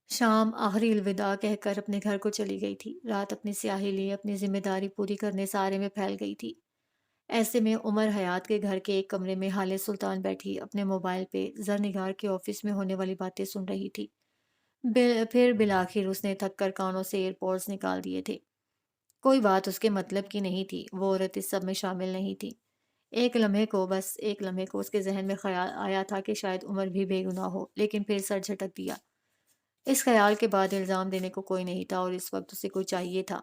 شام آخری الوداع کہہ کر اپنے گھر کو چلی گئی تھی۔ رات اپنی سیاہی لیے اپنی ذمہ داری پوری کرنے سارے میں پھیل گئی تھی۔ ایسے میں عمر حیات کے گھر کے ایک کمرے میں حالِ سلطان بیٹھی اپنے موبائل پہ زرنگار کے آفس میں ہونے والی باتیں سن رہی تھی۔ پھر بالآخر اس نے تھک کر کانوں سے ایئر پوڈز نکال دیے تھے۔ کوئی بات اس کے مطلب کی نہیں تھی، وہ عورت اس سب میں شامل نہیں تھی۔ ایک لمحے کو، بس ایک لمحے کو اس کے ذہن میں خیال آیا تھا کہ شاید عمر بھی بے گناہ ہو، لیکن پھر سر جھٹک دیا۔ اس خیال کے بعد الزام دینے کو کوئی نہیں تھا، اور اس وقت اسے کوئی چاہیے تھا۔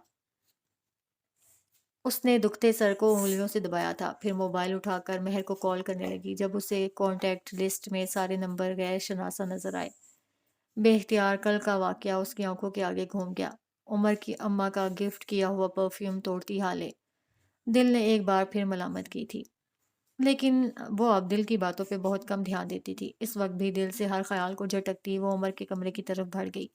اس نے دکھتے سر کو انگلیوں سے دبایا تھا، پھر موبائل اٹھا کر مہر کو کال کرنے لگی۔ جب اسے کانٹیکٹ لسٹ میں سارے نمبر غیر شناسا نظر آئے، بے اختیار کل کا واقعہ اس کی آنکھوں کے آگے گھوم گیا۔ عمر کی اماں کا گفٹ کیا ہوا پرفیوم توڑتی حالے دل نے ایک بار پھر ملامت کی تھی، لیکن وہ اب دل کی باتوں پہ بہت کم دھیان دیتی تھی۔ اس وقت بھی دل سے ہر خیال کو جھٹکتی وہ عمر کے کمرے کی طرف بڑھ گئی۔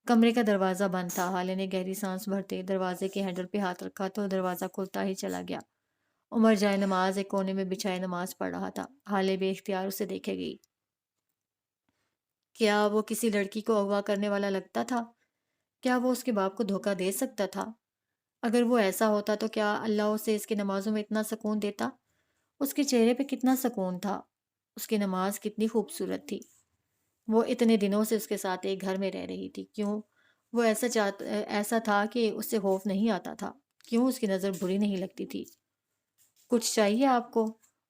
کمرے کا دروازہ بند تھا۔ حالے نے گہری سانس بھرتے دروازے کے ہینڈل پہ ہاتھ رکھا تو دروازہ کھلتا ہی چلا گیا۔ عمر جائے نماز ایک کونے میں بچھائے نماز پڑھ رہا تھا۔ حالے بے اختیار اسے دیکھے گئی۔ کیا وہ کسی لڑکی کو اغوا کرنے والا لگتا تھا؟ کیا وہ اس کے باپ کو دھوکہ دے سکتا تھا؟ اگر وہ ایسا ہوتا تو کیا اللہ اسے اس کی نمازوں میں اتنا سکون دیتا؟ اس کے چہرے پہ کتنا سکون تھا، اس کی نماز کتنی خوبصورت تھی۔ وہ اتنے دنوں سے اس کے ساتھ ایک گھر میں رہ رہی تھی، کیوں وہ ایسا تھا کہ اس سے خوف نہیں آتا تھا؟ کیوں اس کی نظر بری نہیں لگتی تھی؟ کچھ چاہیے آپ کو؟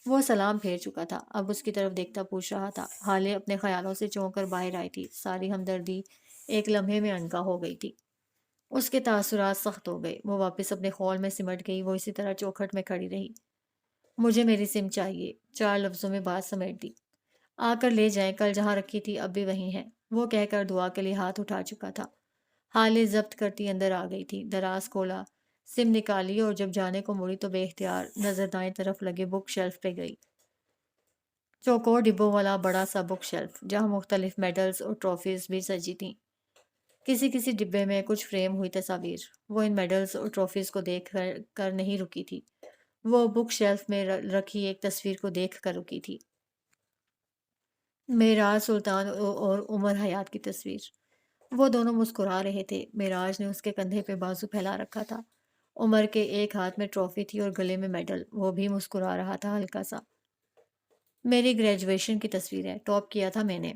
وہ سلام پھیر چکا تھا، اب اس کی طرف دیکھتا پوچھ رہا تھا۔ حالے اپنے خیالوں سے چونک کر باہر آئی تھی، ساری ہمدردی ایک لمحے میں عنقا ہو گئی تھی۔ اس کے تاثرات سخت ہو گئے، وہ واپس اپنے خول میں سمٹ گئی، وہ اسی طرح چوکھٹ میں کھڑی رہی۔ مجھے میری سم چاہیے، چار لفظوں میں بات سمیٹ دی۔ آ کر لے جائیں، کل جہاں رکھی تھی اب بھی وہیں ہے، وہ کہہ کر دعا کے لیے ہاتھ اٹھا چکا تھا۔ حالے ضبط کرتی اندر آ گئی تھی، دراز کھولا، سم نکالی، اور جب جانے کو مڑی تو بے اختیار نظر دائیں طرف لگے بک شیلف پہ گئی۔ چوکور ڈبوں والا بڑا سا بک شیلف، جہاں مختلف میڈلز اور ٹرافیز بھی سجی تھیں۔ کسی کسی ڈبے میں کچھ فریم ہوئی تصاویر۔ وہ ان میڈلز اور ٹرافیز کو دیکھ کر نہیں رکی تھی، وہ بک شیلف میں رکھی ایک تصویر کو دیکھ کر رکی تھی، معراج سلطان اور عمر حیات کی تصویر۔ وہ دونوں مسکرا رہے تھے۔ معراج نے اس کے کندھے پہ بازو پھیلا رکھا تھا۔ عمر کے ایک ہاتھ میں ٹرافی تھی اور گلے میں میڈل۔ وہ بھی مسکرا رہا تھا ہلکا سا۔ میری گریجویشن کی تصویر ہے، ٹاپ کیا تھا میں نے۔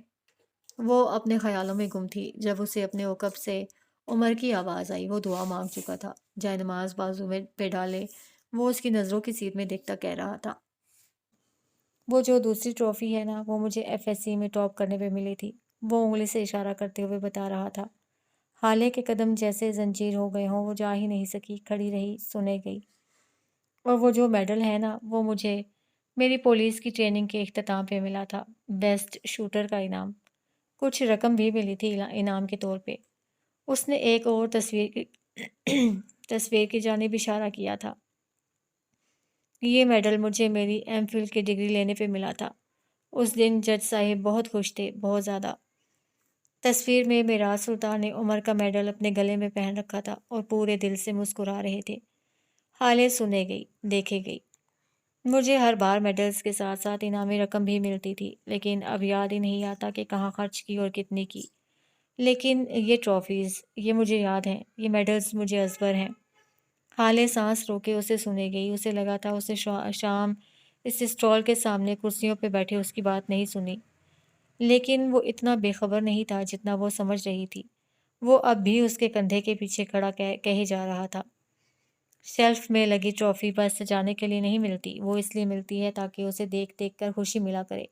وہ اپنے خیالوں میں گم تھی جب اسے اپنے عقب سے عمر کی آواز آئی۔ وہ دعا مانگ چکا تھا۔ جائے نماز بازو میں پہ ڈالے وہ اس کی نظروں کی سیدھ میں دیکھتا کہہ رہا تھا، وہ جو دوسری ٹرافی ہے نا، وہ مجھے ایف ایس سی میں ٹاپ کرنے پہ ملی تھی۔ وہ انگلی سے اشارہ کرتے ہوئے بتا رہا تھا۔ حالے کے قدم جیسے زنجیر ہو گئے ہوں، وہ جا ہی نہیں سکی، کھڑی رہی، سنے گئی۔ اور وہ جو میڈل ہے نا، وہ مجھے میری پولیس کی ٹریننگ کے اختتام پہ ملا تھا، بیسٹ شوٹر کا انعام۔ کچھ رقم بھی ملی تھی انعام کے طور پہ۔ اس نے ایک اور تصویر کی جانب اشارہ کیا تھا۔ یہ میڈل مجھے میری ایم فل کی ڈگری لینے پہ ملا تھا۔ اس دن جج صاحب بہت خوش تھے، بہت زیادہ۔ تصویر میں معراج سلطان نے عمر کا میڈل اپنے گلے میں پہن رکھا تھا اور پورے دل سے مسکرا رہے تھے۔ حالے سنے گئی، دیکھے گئی۔ مجھے ہر بار میڈلز کے ساتھ ساتھ انعامی رقم بھی ملتی تھی، لیکن اب یاد ہی نہیں آتا کہ کہاں خرچ کی اور کتنی کی۔ لیکن یہ ٹرافیز، یہ مجھے یاد ہیں، یہ میڈلز مجھے ازبر ہیں۔ حالے سانس روکے اسے سنے گئی۔ اسے لگا تھا اسے شام اس اسٹال کے سامنے کرسیوں پہ بیٹھے اس کی بات نہیں سنی، لیکن وہ اتنا بے خبر نہیں تھا جتنا وہ سمجھ رہی تھی۔ وہ اب بھی اس کے کندھے کے پیچھے کھڑا کہے جا رہا تھا، شیلف میں لگی ٹرافی بس سجانے کے لیے نہیں ملتی، وہ اس لیے ملتی ہے تاکہ اسے دیکھ دیکھ کر خوشی ملا کرے،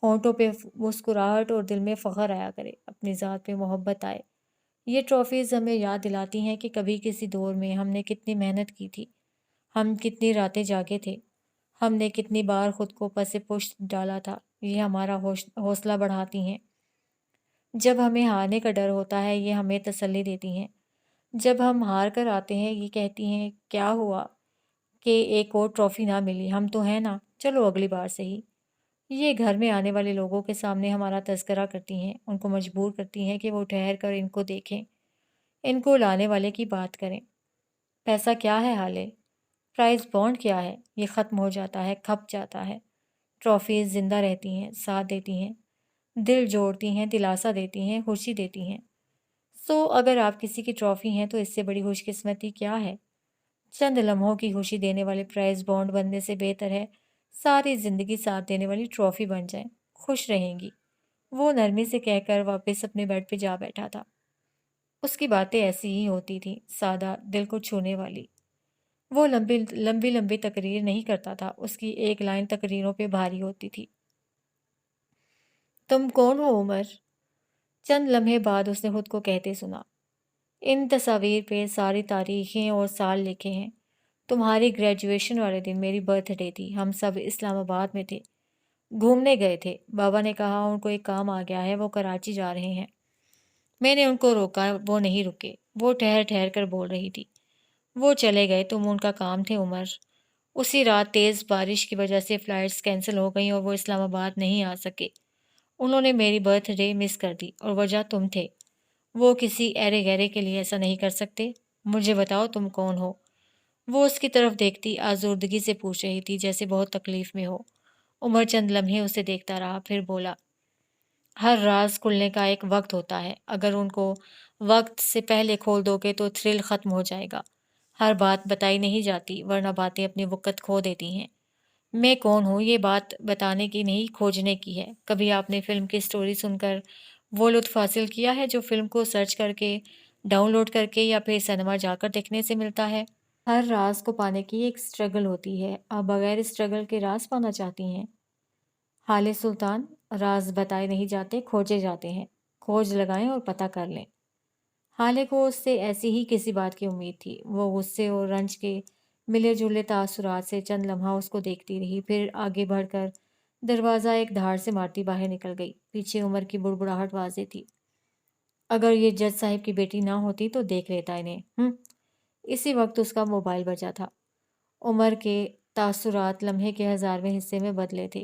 ہونٹوں پہ مسکراہٹ اور دل میں فخر آیا کرے، اپنی ذات پہ محبت آئے۔ یہ ٹرافیز ہمیں یاد دلاتی ہیں کہ کبھی کسی دور میں ہم نے کتنی محنت کی تھی، ہم کتنی راتیں جاگے تھے، ہم نے کتنی بار خود کو پس پشت ڈالا تھا۔ یہ ہمارا حوصلہ بڑھاتی ہیں۔ جب ہمیں ہارنے کا ڈر ہوتا ہے، یہ ہمیں تسلی دیتی ہیں۔ جب ہم ہار کر آتے ہیں، یہ کہتی ہیں کیا ہوا کہ ایک اور ٹرافی نہ ملی، ہم تو ہیں نا، چلو اگلی بار صحیح۔ یہ گھر میں آنے والے لوگوں کے سامنے ہمارا تذکرہ کرتی ہیں، ان کو مجبور کرتی ہیں کہ وہ ٹھہر کر ان کو دیکھیں، ان کو لانے والے کی بات کریں۔ پیسہ کیا ہے حالے؟ پرائز بانڈ کیا ہے؟ یہ ختم ہو جاتا ہے، کھپ جاتا ہے۔ ٹرافیز زندہ رہتی ہیں، ساتھ دیتی ہیں، دل جوڑتی ہیں، دلاسا دیتی ہیں، خوشی دیتی ہیں۔ اگر آپ کسی کی ٹرافی ہیں تو اس سے بڑی خوش قسمتی کیا ہے؟ چند لمحوں کی خوشی دینے والے پرائز بانڈ بننے سے بہتر ہے ساری زندگی ساتھ دینے والی ٹرافی بن جائیں۔ خوش رہیں گی، وہ نرمی سے کہہ کر واپس اپنے بیڈ پہ جا بیٹھا تھا۔ اس کی باتیں ایسی ہی ہوتی تھیں، سادہ، دل کو چھونے والی۔ وہ لمبی لمبی تقریر نہیں کرتا تھا، اس کی ایک لائن تقریروں پہ بھاری ہوتی تھی۔ تم کون ہو عمر؟ چند لمحے بعد اس نے خود کو کہتے سنا، ان تصاویر پہ ساری تاریخیں اور سال لکھے ہیں۔ تمہاری گریجویشن والے دن میری برتھ ڈے تھی، ہم سب اسلام آباد میں تھے، گھومنے گئے تھے۔ بابا نے کہا ان کو ایک کام آ گیا ہے، وہ کراچی جا رہے ہیں۔ میں نے ان کو روکا، وہ نہیں رکے۔ وہ ٹھہر ٹھہر کر بول رہی تھی۔ وہ چلے گئے، تم ان کا کام تھے عمر۔ اسی رات تیز بارش کی وجہ سے فلائٹس کینسل ہو گئیں اور وہ اسلام آباد نہیں آ سکے۔ انہوں نے میری برتھ ڈے مس کر دی اور وجہ تم تھے۔ وہ کسی ایرے گہرے کے لیے ایسا نہیں کر سکتے۔ مجھے بتاؤ تم کون ہو؟ وہ اس کی طرف دیکھتی آزردگی سے پوچھ رہی تھی، جیسے بہت تکلیف میں ہو۔ عمر چند لمحے اسے دیکھتا رہا، پھر بولا، ہر راز کھلنے کا ایک وقت ہوتا ہے، اگر ان کو وقت سے پہلے کھول دو گے تو تھرل ختم ہو جائے گا۔ ہر بات بتائی نہیں جاتی، ورنہ باتیں اپنی وقت کھو دیتی ہیں۔ میں کون ہوں یہ بات بتانے کی نہیں، کھوجنے کی ہے۔ کبھی آپ نے فلم کی سٹوری سن کر وہ لطف حاصل کیا ہے جو فلم کو سرچ کر کے، ڈاؤن لوڈ کر کے یا پھر سینما جا کر دیکھنے سے ملتا ہے؟ ہر راز کو پانے کی ایک سٹرگل ہوتی ہے۔ آپ بغیر سٹرگل کے راز پانا چاہتی ہیں؟ حالِ سلطان، راز بتائے نہیں جاتے، کھوجے جاتے ہیں۔ کھوج لگائیں اور پتہ کر لیں۔ حالے کو اس سے ایسی ہی کسی بات کی امید تھی۔ وہ غصے اور رنج کے ملے جلے تاثرات سے چند لمحہ اس کو دیکھتی رہی، پھر آگے بڑھ کر دروازہ ایک دھاڑ سے مارتی باہر نکل گئی۔ پیچھے عمر کی بڑبڑاہٹ واضح تھی، اگر یہ جج صاحب کی بیٹی نہ ہوتی تو دیکھ لیتا انہیں۔ اسی وقت اس کا موبائل بجا تھا۔ عمر کے تاثرات لمحے کے 1000ویں حصے میں بدلے تھے۔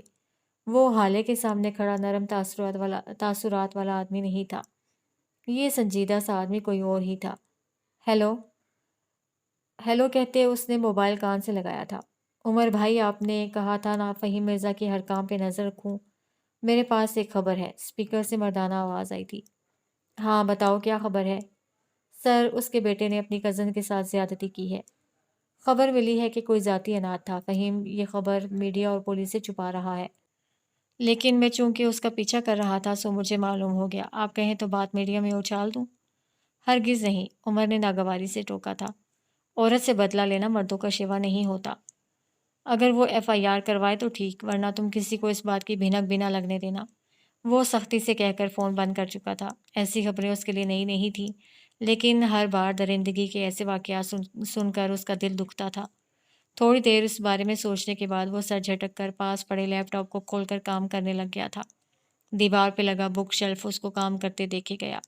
وہ حالے کے سامنے کھڑا نرم تاثرات والا آدمی نہیں تھا، یہ سنجیدہ سا آدمی کوئی اور ہی تھا۔ ہیلو ہیلو کہتے اس نے موبائل کان سے لگایا تھا۔ عمر بھائی، آپ نے کہا تھا نا فہیم مرزا کے ہر کام پہ نظر رکھوں، میرے پاس ایک خبر ہے۔ اسپیکر سے مردانہ آواز آئی تھی۔ ہاں بتاؤ کیا خبر ہے؟ سر، اس کے بیٹے نے اپنی کزن کے ساتھ زیادتی کی ہے۔ خبر ملی ہے کہ کوئی ذاتی اناج تھا۔ فہیم یہ خبر میڈیا اور پولیس سے چھپا رہا ہے، لیکن میں چونکہ اس کا پیچھا کر رہا تھا سو مجھے معلوم ہو گیا۔ آپ کہیں تو بات میڈیا میں اچھال دوں؟ ہرگز نہیں، عمر نے ناگواری سے ٹوکا تھا۔ عورت سے بدلہ لینا مردوں کا شیوا نہیں ہوتا۔ اگر وہ ایف آئی آر کروائے تو ٹھیک، ورنہ تم کسی کو اس بات کی بھنک بھی نہ لگنے دینا۔ وہ سختی سے کہہ کر فون بند کر چکا تھا۔ ایسی خبریں اس کے لیے نئی نہیں تھیں، لیکن ہر بار درندگی کے ایسے واقعات سن کر اس کا دل دکھتا تھا۔ تھوڑی دیر اس بارے میں سوچنے کے بعد وہ سر جھٹک کر پاس پڑے لیپ ٹاپ کو کھول کر کام کرنے لگ گیا تھا۔ دیوار پہ لگا بک شیلف اس کو کام کرتے دیکھے گیا۔